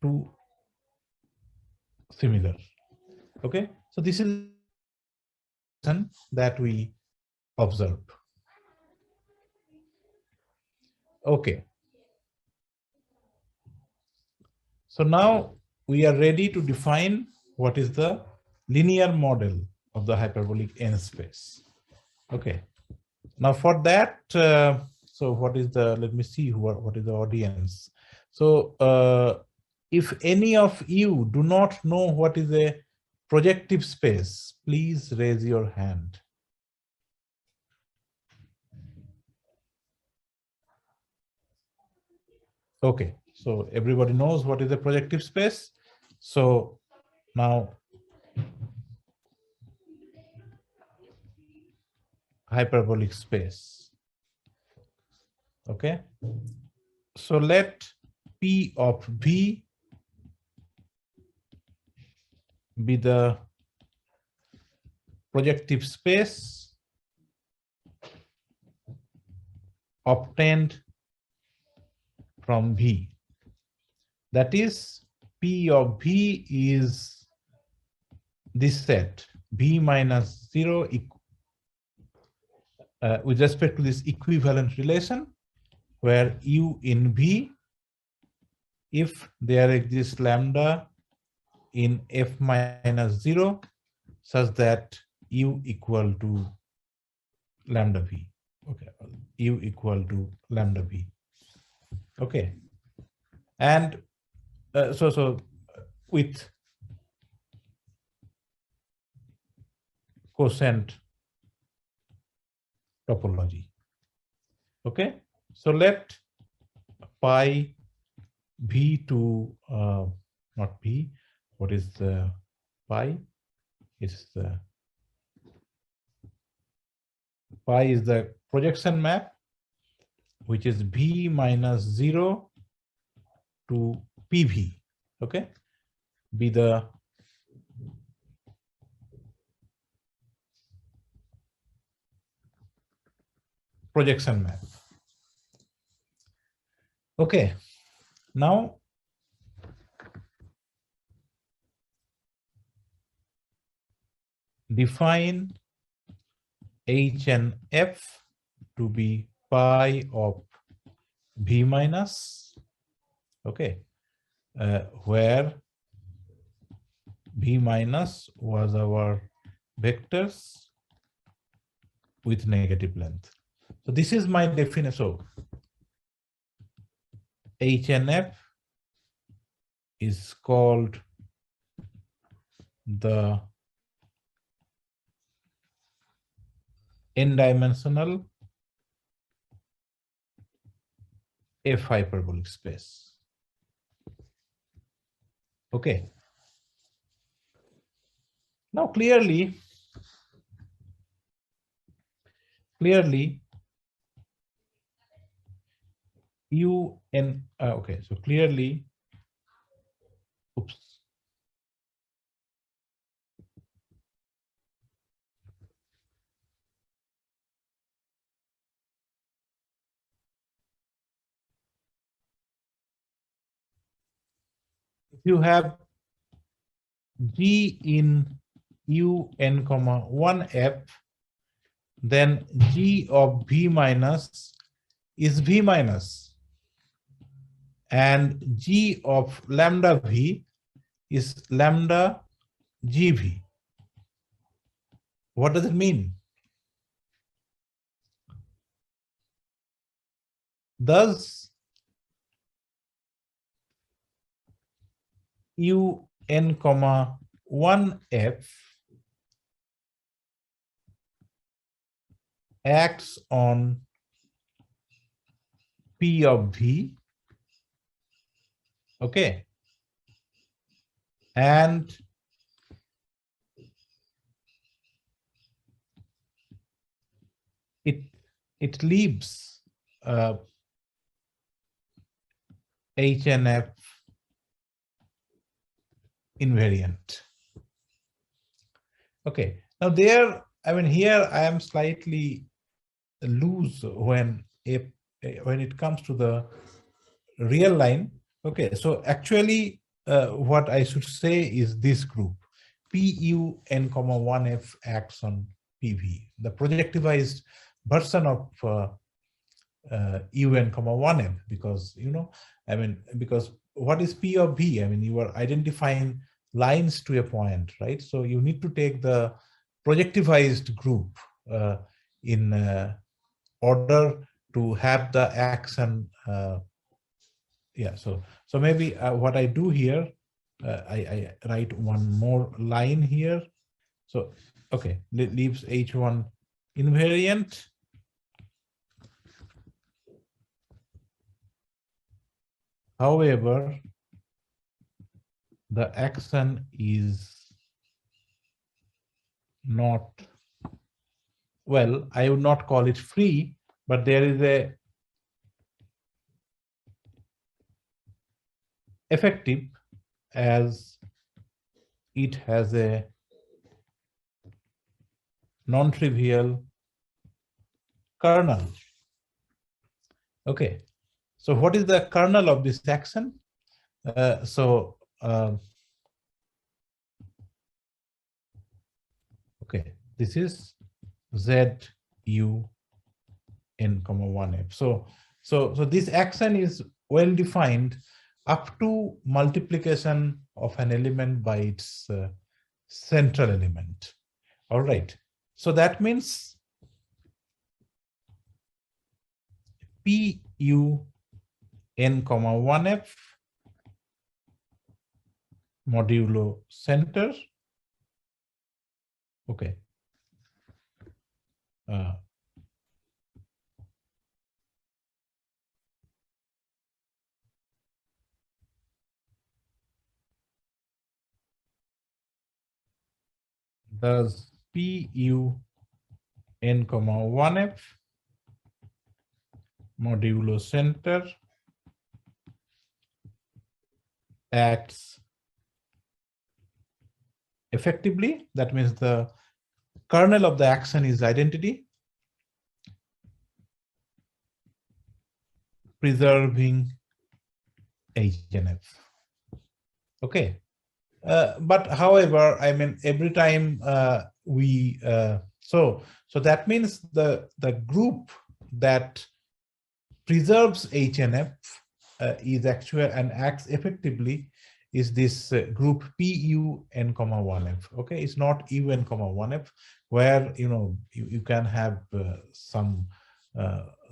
Two similar. Okay. So this is that we observe. Okay. So now we are ready to define what is the linear model of the hyperbolic n space. Okay. Now for that, so what is the, let me see what is the audience. So if any of you do not know what is a projective space, please raise your hand. Okay, so everybody knows what is a projective space. So now hyperbolic space. Okay, so let P of V be the projective space obtained from V. That is, P of V is this set V minus 0 with respect to this equivalent relation, where U in V, if there exists lambda in F minus 0 such that U equal to lambda V. Okay, U equal to lambda V. Okay, and so with quotient topology. Okay, so let pi V to not P. What is the pi? Is the pi is the projection map, which is V minus 0 to PV. Okay, be the projection map. Okay, now define H and F to be pi of V minus, okay, where V minus was our vectors with negative length. So this is my definition. So H and F is called the n-dimensional F hyperbolic space. Okay. Now clearly, okay, so clearly, oops. If you have G in UN, 1F, then G of V minus is V minus, and G of lambda V is lambda GV. What does it mean? Thus, UN, 1F acts on P of V, okay, and it leaves H and F invariant. Okay, now there, I mean, here I am slightly loose when it comes to the real line. Okay, so actually what I should say is this group PUN, 1F acts on PV, the projectivized version of UN, 1F, because I mean, because what is P of V? I mean, you are identifying lines to a point, right? So you need to take the projectivized group in order to have the action. Yeah, so maybe what I do here, I write one more line here. So okay, leaves H1 invariant. However, the action is not, well, I would not call it free, but there is a effective, as it has a non-trivial kernel. Okay, so what is the kernel of this action? Okay, this is ZUN, 1F. So this action is well defined up to multiplication of an element by its central element. All right. So that means PU n comma 1f modulo center. Okay. Thus PU n comma 1f modulo center acts effectively. That means the kernel of the action is identity, preserving HNF. Okay. But however, I mean, every time so that means the group that preserves HNF is actually and acts effectively is this group PU n comma 1f. Okay, it's not UN comma 1f, where you can have some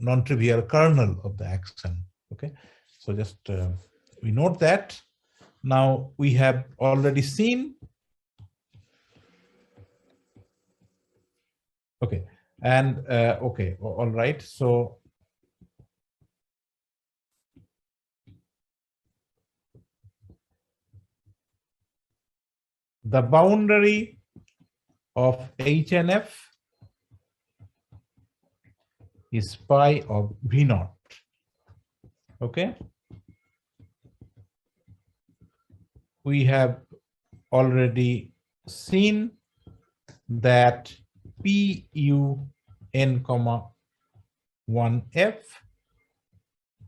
non-trivial kernel of the action. Okay, so just we note that. Now we have already seen. Okay, and okay, all right. So the boundary of HNF is pi of V naught. Okay. We have already seen that PU n comma 1f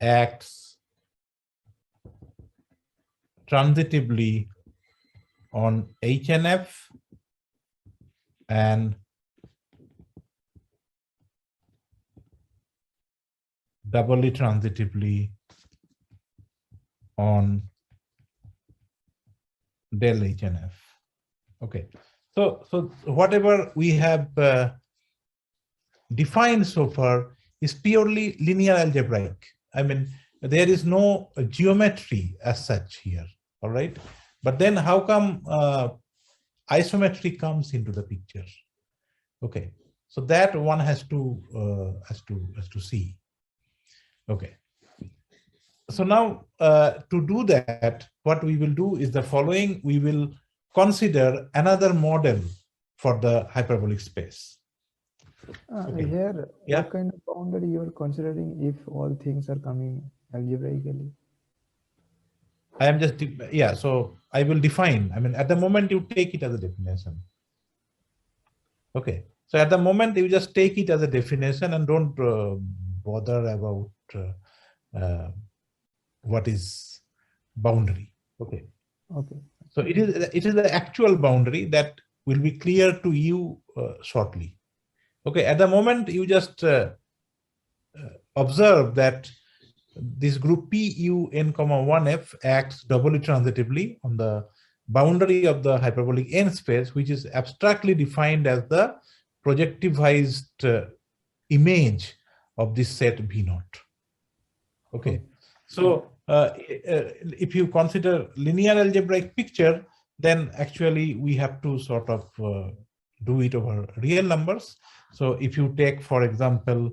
acts transitively on HNF and doubly transitively on del HNF. Okay, so whatever we have defined so far is purely linear algebraic. I mean, there is no geometry as such here. All right, but then how come isometry comes into the picture? Okay, so that one has to see. Okay. So now to do that, what we will do is the following. We will consider another model for the hyperbolic space. Okay. Here, Yeah. what kind of boundary you are considering if all things are coming algebraically? I am just, yeah, so I will define. I mean, at the moment you take it as a definition. Okay. So at the moment you just take it as a definition and don't bother about what is boundary. Okay. Okay. So it is the actual boundary that will be clear to you shortly. Okay. At the moment you just observe that this group PU n comma 1f acts doubly transitively on the boundary of the hyperbolic n space, which is abstractly defined as the projectivized image of this set V naught. Okay. So if you consider linear algebraic picture, then actually we have to sort of do it over real numbers. So if you take, for example,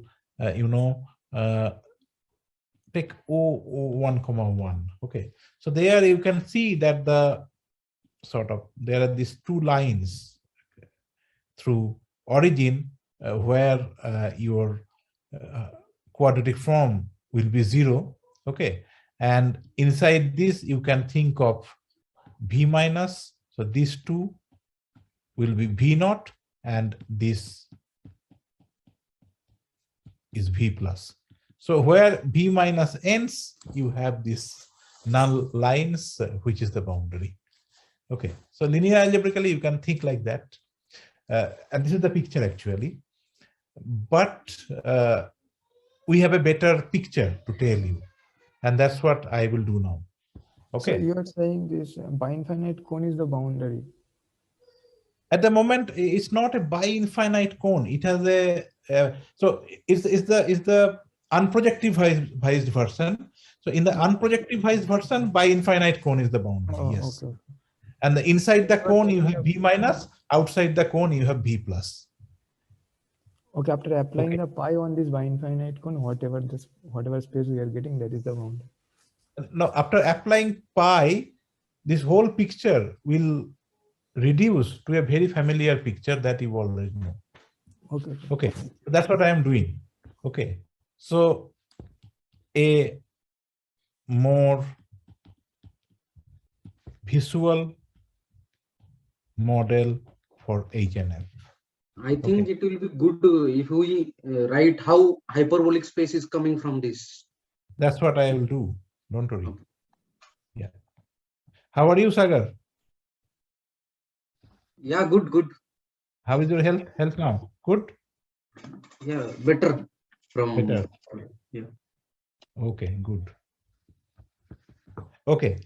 take O1, 1. Okay. So there you can see that the sort of there are these two lines through origin where your quadratic form will be 0. Okay. And inside this, you can think of V minus. So these two will be V naught, and this is V plus. So where V minus ends, you have this null lines, which is the boundary. Okay. So linear algebraically, you can think like that. And this is the picture actually. But we have a better picture to tell you. And that's what I will do now. Okay. So you are saying this bi-infinite cone is the boundary. At the moment, it's not a bi-infinite cone. It has a so is the unprojectivized version. So in the unprojectivized version, by infinite cone is the boundary. Oh, Yes. okay. And the inside the cone you have b minus, outside the cone you have b plus. Okay, after applying Okay. the pi on this by infinite cone, whatever space we are getting, that is the boundary. Now, after applying pi, this whole picture will reduce to a very familiar picture that you already know. Okay. Okay, so that's what I am doing. Okay, so a more visual model for HNF. I think it will be good if we write how hyperbolic space is coming from this. That's what I will do. Don't worry. Yeah. How are you, Sagar? Yeah, good. How is your health now? Good? Yeah, better from. Better. Yeah. Okay, good. Okay.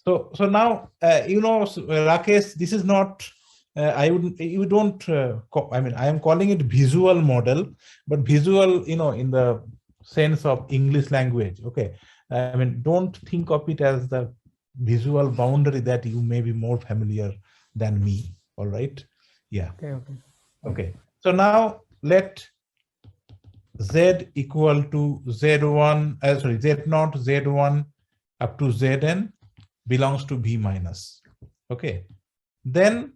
So now, Rakesh, this is not, I am calling it visual model, but visual, in the sense of English language. Okay. I mean, don't think of it as the visual boundary that you may be more familiar than me. All right. Yeah. Okay. So now let Z equal to Z1, Z0, Z1 up to Zn belongs to B minus. Okay. Then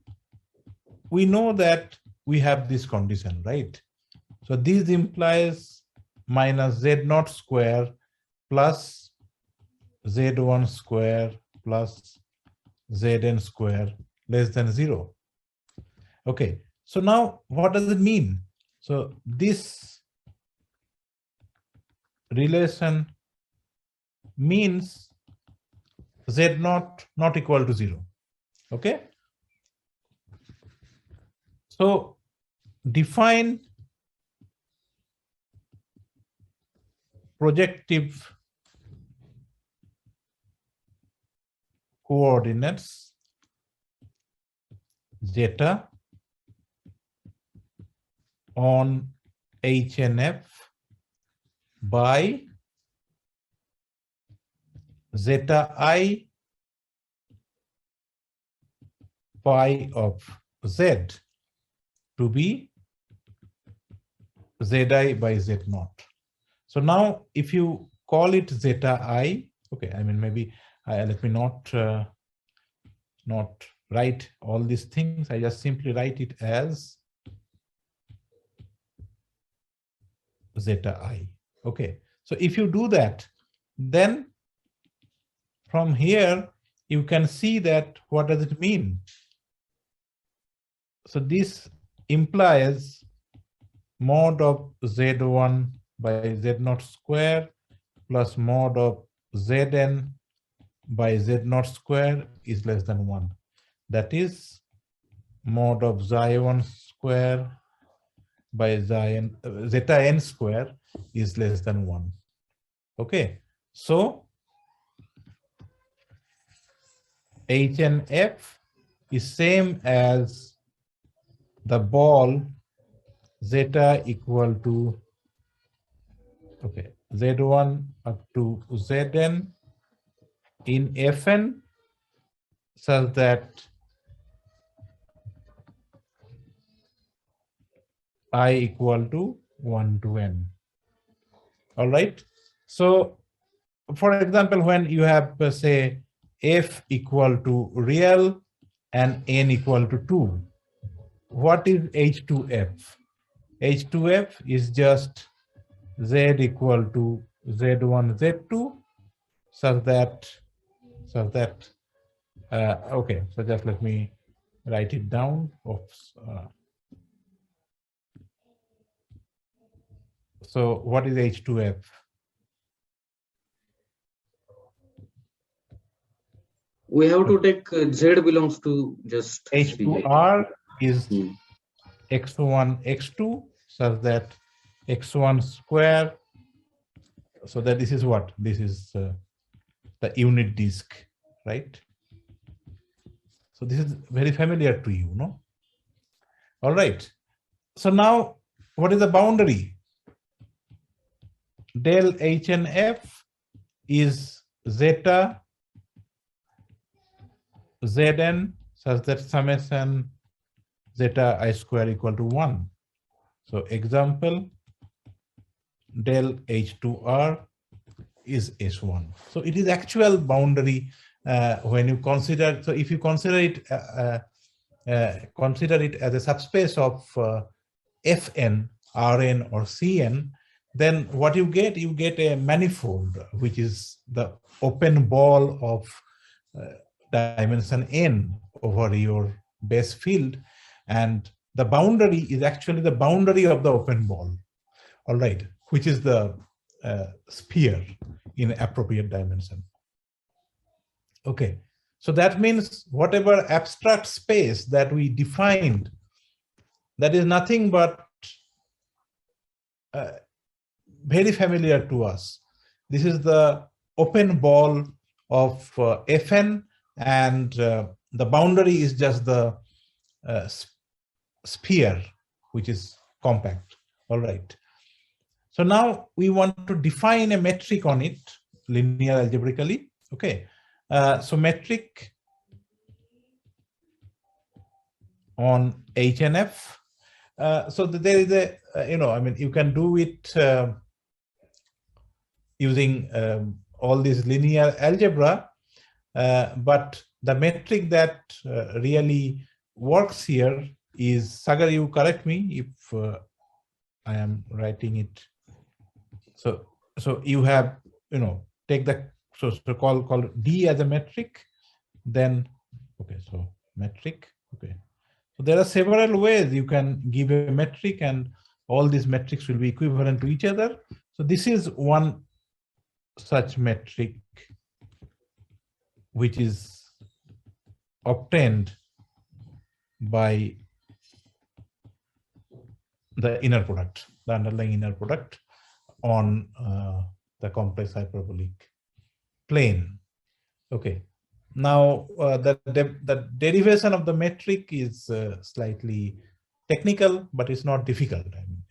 we know that we have this condition, right? So this implies minus Z0 square plus Z1 square plus Zn square less than 0. Okay. So now what does it mean? So this relation means Z0 not equal to 0. Okay. So define projective coordinates zeta on HNF by zeta I pi of Z to be Zi by Z0. So now if you call it zeta I, okay, I mean, maybe let me not write all these things. I just simply write it as zeta I. Okay. So if you do that, then from here, you can see that what does it mean? So this implies mod of Z1 by Z0 square plus mod of Zn by Z0 square is less than 1. That is mod of Zi1 square by zeta n square is less than 1. Okay. So HNF is same as the ball zeta equal to, okay, Z1 up to Zn in Fn such that I equal to 1 to n. All right. So for example, when you have say F equal to real and n equal to 2, what is H2F? H2F is just Z equal to Z1, Z2 such that, okay, so just let me write it down. So what is H2F? We have to take Z belongs to just H2R is x1, x2 such that x1 square. So that this is what? This is the unit disk, right? So this is very familiar to you, no? All right. So now what is the boundary? del H and F is zeta Zn such that summation zeta I square equal to 1. So example, del H2R is S1. So it is actual boundary when you consider, so if you consider it as a subspace of Fn, Rn or Cn, then what you get a manifold, which is the open ball of dimension n over your base field, and the boundary is actually the boundary of the open ball, all right, which is the sphere in appropriate dimension. Okay, so that means whatever abstract space that we defined, that is nothing but very familiar to us. This is the open ball of Fn, and the boundary is just the sphere, which is compact. All right. So now we want to define a metric on it linear algebraically. Okay. So metric on H and F. So there is a, I mean, you can do it using all this linear algebra, but the metric that really works here is, Sagar, you correct me if I am writing it. So you have, take the, so call D as a metric, then, okay, so metric, okay. So there are several ways you can give a metric, and all these metrics will be equivalent to each other. So this is one such metric which is obtained by the inner product, the underlying inner product on the complex hyperbolic plane. Okay. Now the derivation of the metric is slightly technical, but it's not difficult. I mean,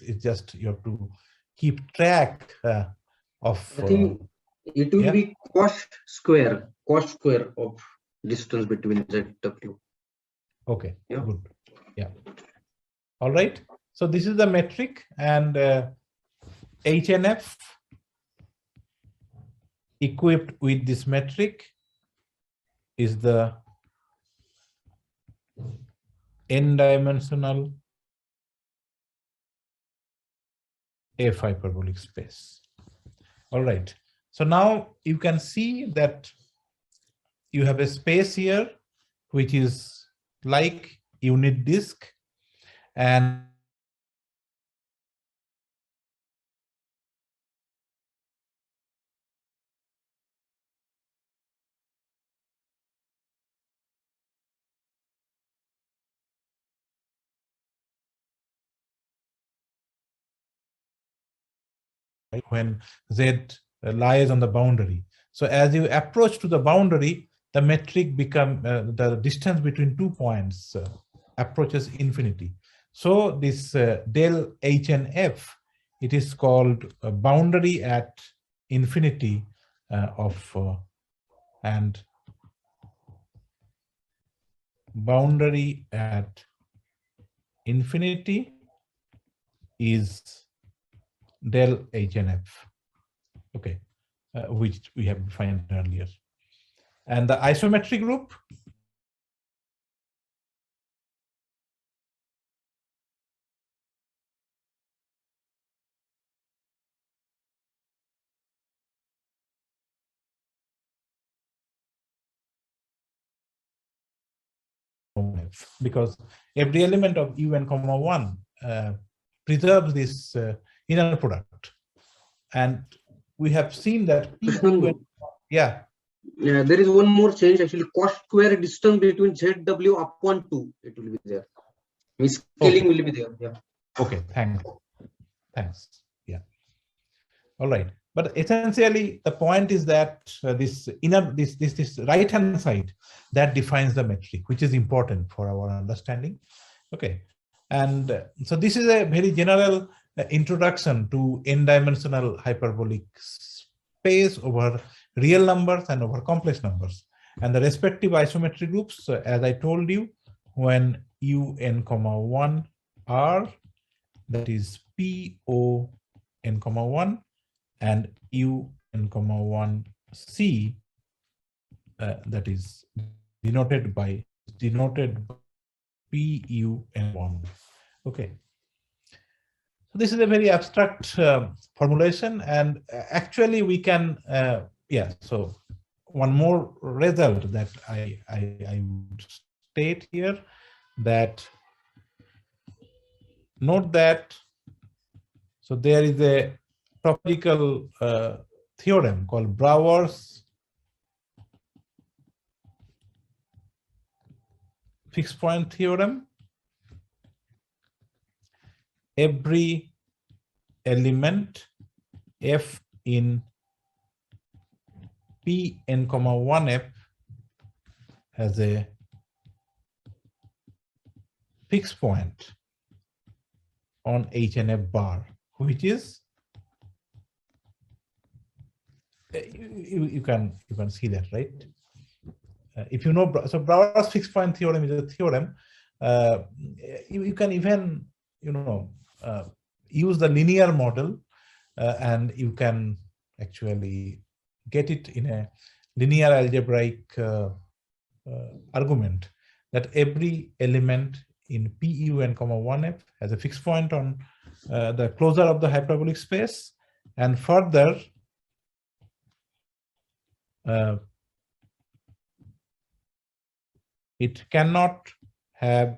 it's just you have to keep track of. I think it will be cos square of distance between ZW. Okay. Yeah. Good. Yeah. All right. So this is the metric, and H and F equipped with this metric is the n-dimensional F hyperbolic space. All right. So now you can see that you have a space here, which is like unit disk, and when Z lies on the boundary. So as you approach to the boundary, the metric become the distance between 2 points approaches infinity. So this del H and F, it is called a boundary at infinity and boundary at infinity is del H and F, okay, which we have defined earlier. And the isometry group, because every element of UN, 1 preserves this inner product, and we have seen that. Yeah, there is one more change actually. Cos square distance between ZW upon 2, it will be there. Scaling will be there. Yeah. Okay. Thanks. Yeah. All right. But essentially, the point is that this right hand side that defines the metric, which is important for our understanding. Okay. And so this is a very general introduction to n-dimensional hyperbolic space over real numbers and over complex numbers. And the respective isometry groups, as I told you, when un, 1 r, that is PO n, 1, and un, 1 c, that is denoted by PU and 1. Okay. So this is a very abstract formulation, and actually we can, yeah. So one more result that I would state here, that note that, so there is a topological theorem called Brouwer's fixed point theorem. Every element f in Pn, 1f has a fixed point on Hnf bar, which is you can see that, right? If you know, so Brouwer's fixed point theorem is a theorem. You can even, you know, use the linear model, and you can actually get it in a linear algebraic argument that every element in PUN, 1f has a fixed point on the closure of the hyperbolic space, and further it cannot have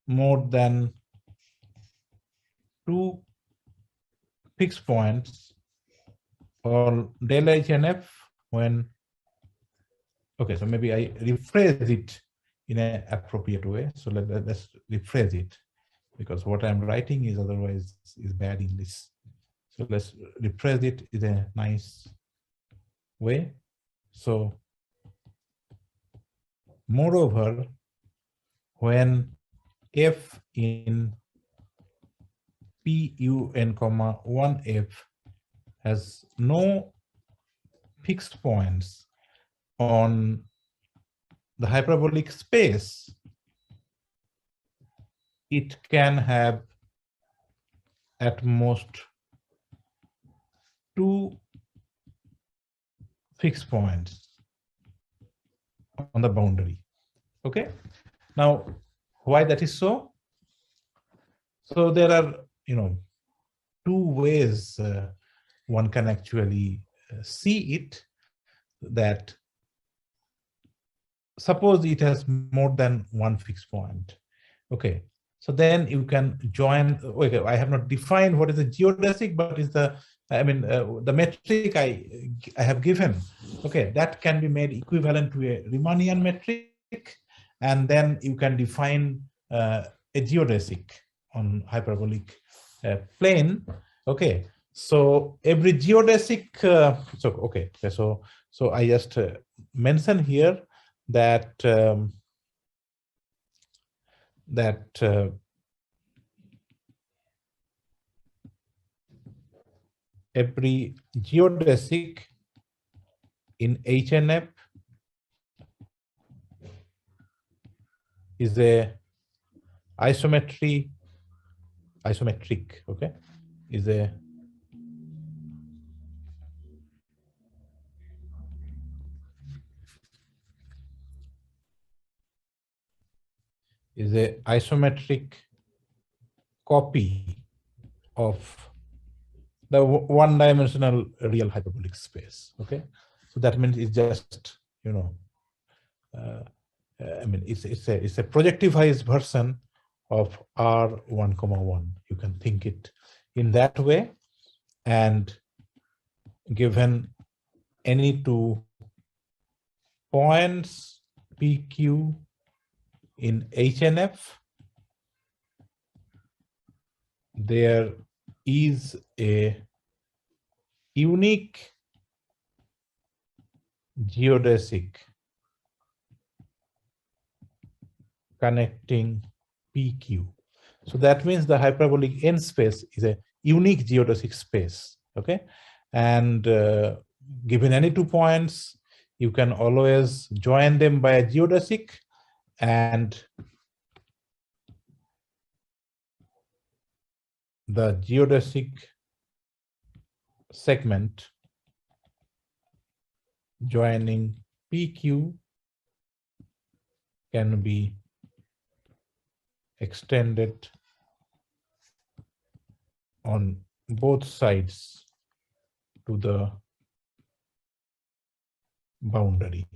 more than 2 fixed points or del HNF when, okay, so maybe I rephrase it in an appropriate way. So let's rephrase it, because what I'm writing is otherwise is bad English. So let's rephrase it in a nice way. So moreover, when f in PUN, 1f has no fixed points on the hyperbolic space, it can have at most 2 fixed points on the boundary. Okay. Now, why that is so? So there are, you know, 2 ways one can actually see it. That suppose it has more than 1 fixed point. Okay, so then you can join. Okay, I have not defined what is the geodesic, but is the, I mean, the metric I have given. Okay, that can be made equivalent to a Riemannian metric, and then you can define a geodesic on hyperbolic plane. Okay, so every geodesic. So I just mention here that every geodesic in HNF is a isometric, okay, is a isometric copy of the one-dimensional real hyperbolic space. Okay, so that means it's just, you know, I mean, it's a projectivized version of R1, 1. You can think it in that way, and given any 2 points PQ in HNF, there is a unique geodesic connecting PQ. So that means the hyperbolic n space is a unique geodesic space. Okay, and given any 2 points, you can always join them by a geodesic, and the geodesic segment joining PQ can be extended on both sides to the boundary.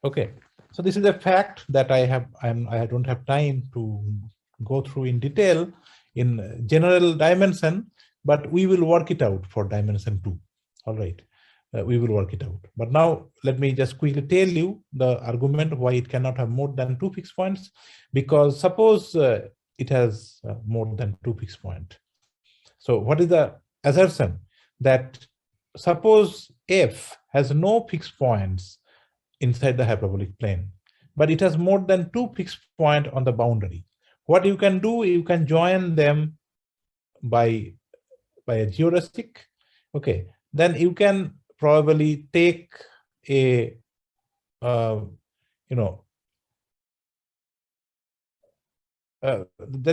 Okay, so this is a fact that I don't have time to go through in detail in general dimension, but we will work it out for dimension 2. All right, we will work it out. But now let me just quickly tell you the argument why it cannot have more than 2 fixed points. Because suppose it has more than 2 fixed points. So what is the assertion? That suppose F has no fixed points inside the hyperbolic plane, but it has more than 2 fixed points on the boundary. What you can do, you can join them by a geodesic. Okay, then you can probably take a then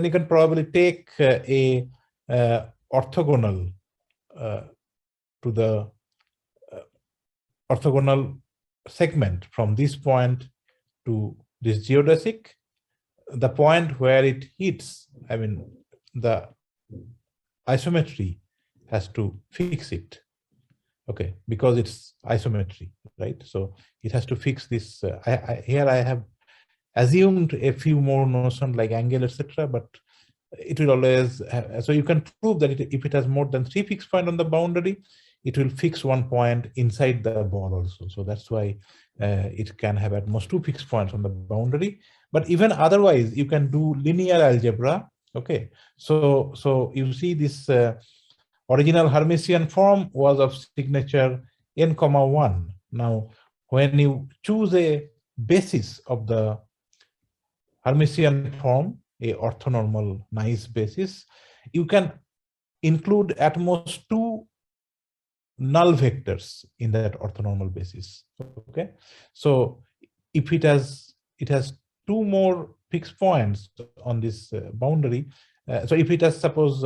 you can probably take a orthogonal to the orthogonal segment from this point to this geodesic. The point where it hits, I mean, the isometry has to fix it. Okay, because it's isometry, right? So it has to fix this. Here I have assumed a few more notions like angle, etc., but it will always have, so you can prove that if it has more than 3 fixed points on the boundary, it will fix 1 point inside the ball also. So that's why it can have at most 2 fixed points on the boundary. But even otherwise, you can do linear algebra. Okay, so you see this original Hermitian form was of signature n, 1. Now, when you choose a basis of the Hermitian form, a orthonormal nice basis, you can include at most 2 null vectors in that orthonormal basis. Okay, so if it has 2 more fixed points on this boundary, so if it has suppose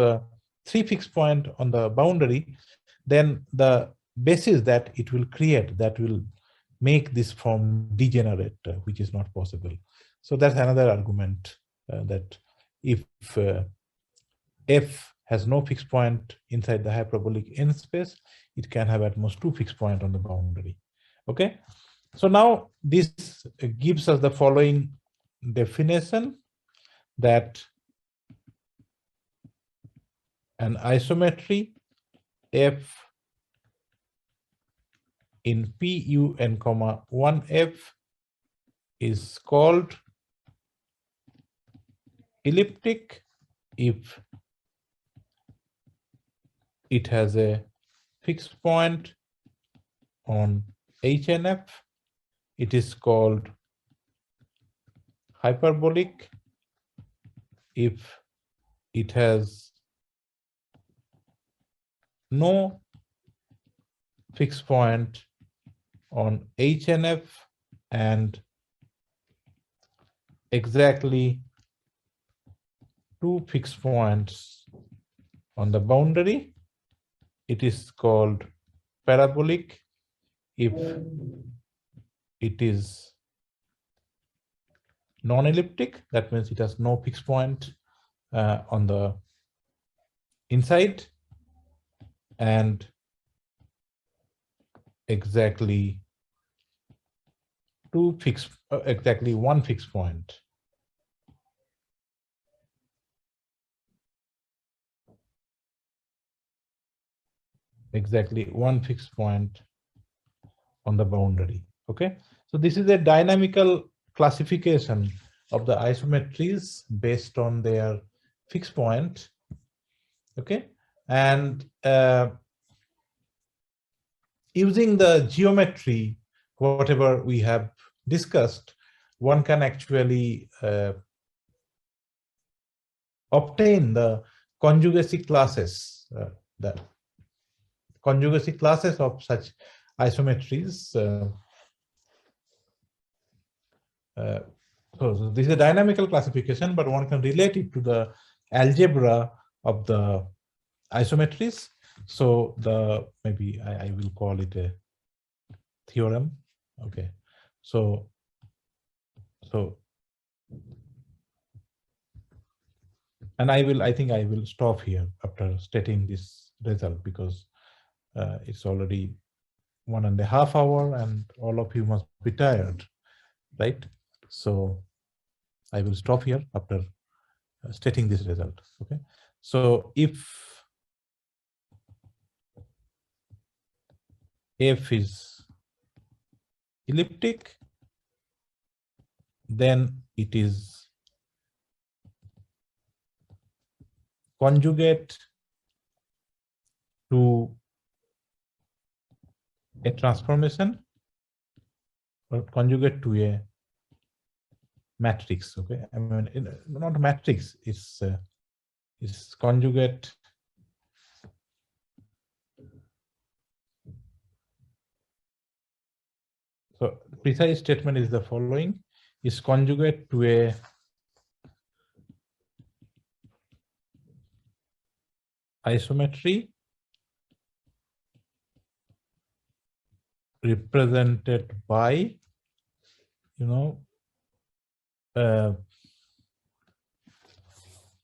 3 fixed points on the boundary, then the basis that it will create, that will make this form degenerate, which is not possible. So that's another argument that if F has no fixed point inside the hyperbolic n space, it can have at most 2 fixed points on the boundary. Okay, so now this gives us the following definition, that an isometry F in PUN, 1F is called elliptic if it has a fixed point on H and F. It is called hyperbolic if it has no fixed point on H and F and exactly 2 fixed points on the boundary. It is called parabolic if it is non-elliptic, that means it has no fixed point on the inside and exactly 1 fixed point. Exactly 1 fixed point on the boundary. Okay, so this is a dynamical classification of the isometries based on their fixed point. Okay, and using the geometry, whatever we have discussed, one can actually obtain the conjugacy classes, the conjugacy classes of such isometries. So this is a dynamical classification, but one can relate it to the algebra of the isometries. So the maybe I will call it a theorem. Okay, so and I think I will stop here after stating this result, because it's already 1.5 hours and all of you must be tired, right? So I will stop here after stating this result. Okay, so if F is elliptic, then it is conjugate to a transformation or conjugate to a matrix. Okay, I mean, not a matrix, it's conjugate so precise statement is the following: is conjugate to a isometry represented by,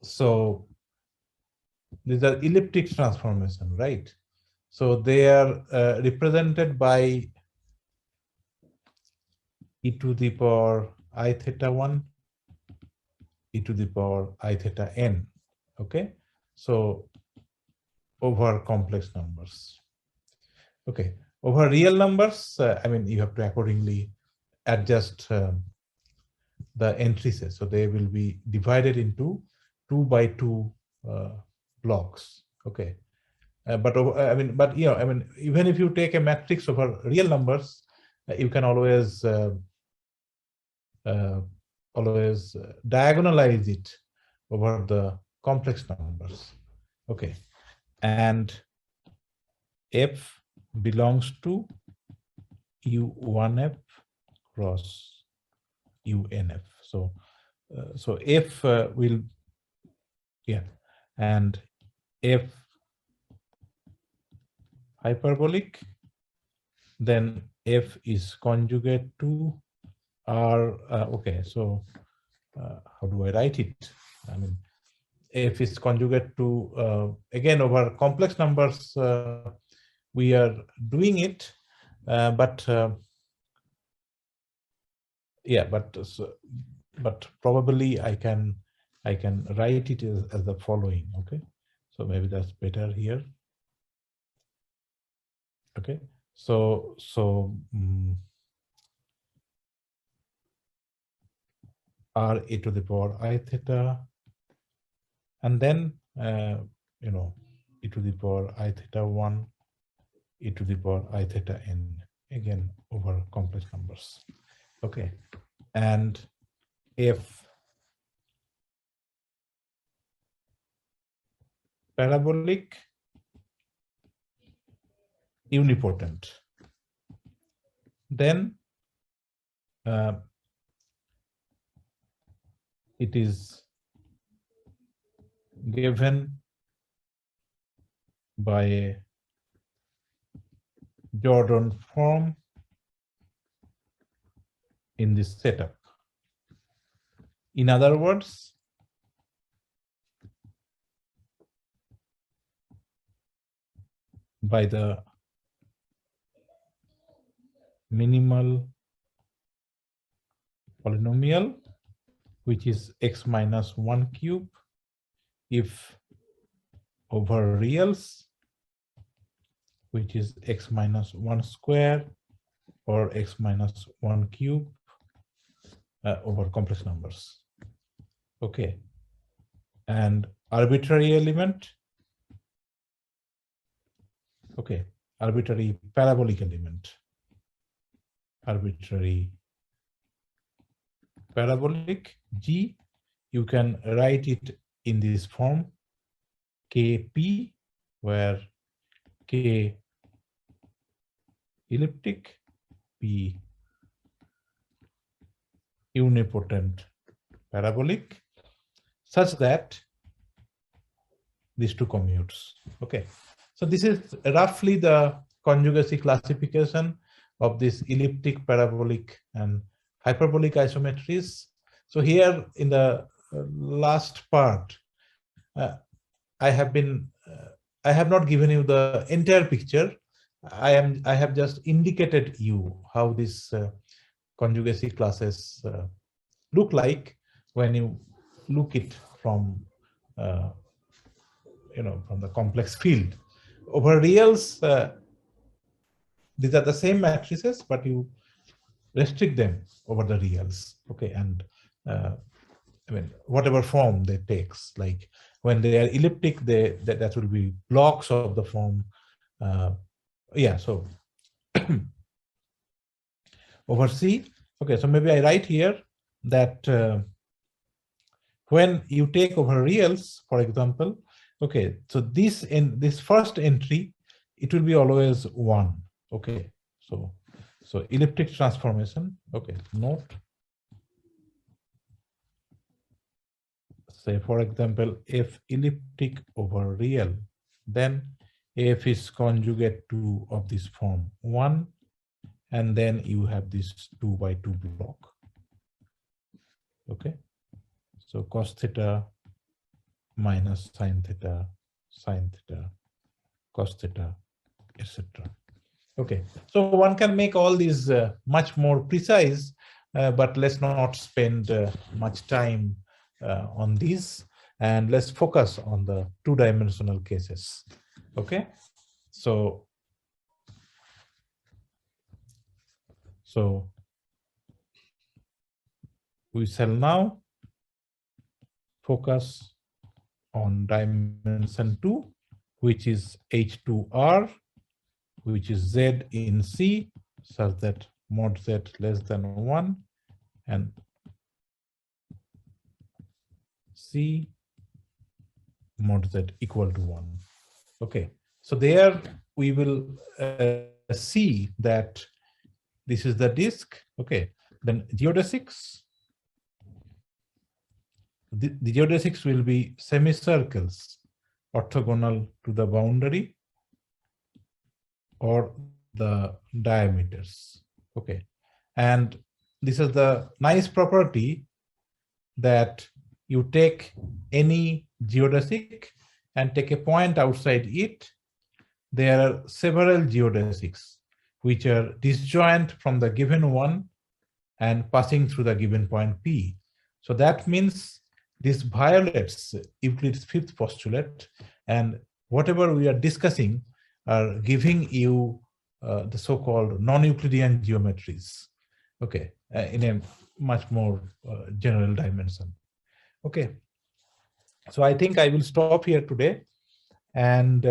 so these are elliptic transformation, right? So they are represented by e to the power I theta 1, e to the power I theta n. Okay, so over complex numbers. Okay, over real numbers, I mean, you have to accordingly adjust the entries. So they will be divided into 2 by 2 blocks. Okay, but even if you take a matrix over real numbers, you can always diagonalize it over the complex numbers. Okay, and F belongs to U1F cross UNF. So F will, and F hyperbolic, then F is conjugate to R. Okay, so how do I write it? I mean, F is conjugate to, again, over complex numbers, we are doing it, but probably I can write it as the following. Okay, so maybe that's better here. Okay, so R e to the power I theta, and then e to the power I theta 1, e to the power I theta n, again over complex numbers. Okay, and F parabolic unipotent, then it is given by a Jordan form in this setup. In other words, by the minimal polynomial, which is x minus 1 cube, if over reals, which is x minus 1 square or x minus 1 cube over complex numbers. Okay, and arbitrary element. Okay, arbitrary parabolic element. Arbitrary parabolic G, you can write it in this form Kp, where K elliptic, P unipotent parabolic, such that these two commutes. Okay, so this is roughly the conjugacy classification of this elliptic, parabolic, and hyperbolic isometries. So here in the last part, I have not given you the entire picture. I have just indicated you how these conjugacy classes look like when you look it from from the complex field. Over reals, these are the same matrices, but you restrict them over the reals. Okay, and whatever form they takes, like when they are elliptic, that will be blocks of the form. So over C. Okay, so maybe I write here that when you take over reals, for example, okay, so this in this first entry, it will be always 1. Okay, so elliptic transformation. Okay, note. Say for example, F elliptic over real, then F is conjugate to of this form 1, and then you have this 2 by 2 block. Okay, so cos theta minus sin theta, cos theta, etc. Okay, so one can make all these much more precise, but let's not spend much time on these, and let's focus on the two-dimensional cases. Okay, so we shall now focus on dimension 2, which is H2R, which is Z in C, such that mod Z less than 1 and C mod Z equal to 1. Okay, so there we will see that this is the disk. Okay, then geodesics. The geodesics will be semicircles orthogonal to the boundary or the diameters. Okay, and this is the nice property that you take any geodesic and take a point outside it. There are several geodesics which are disjoint from the given one and passing through the given point P. So that means this violates Euclid's fifth postulate, and whatever we are discussing are giving you the so-called non-Euclidean geometries, okay, in a much more general dimension. Okay, so I think I will stop here today, and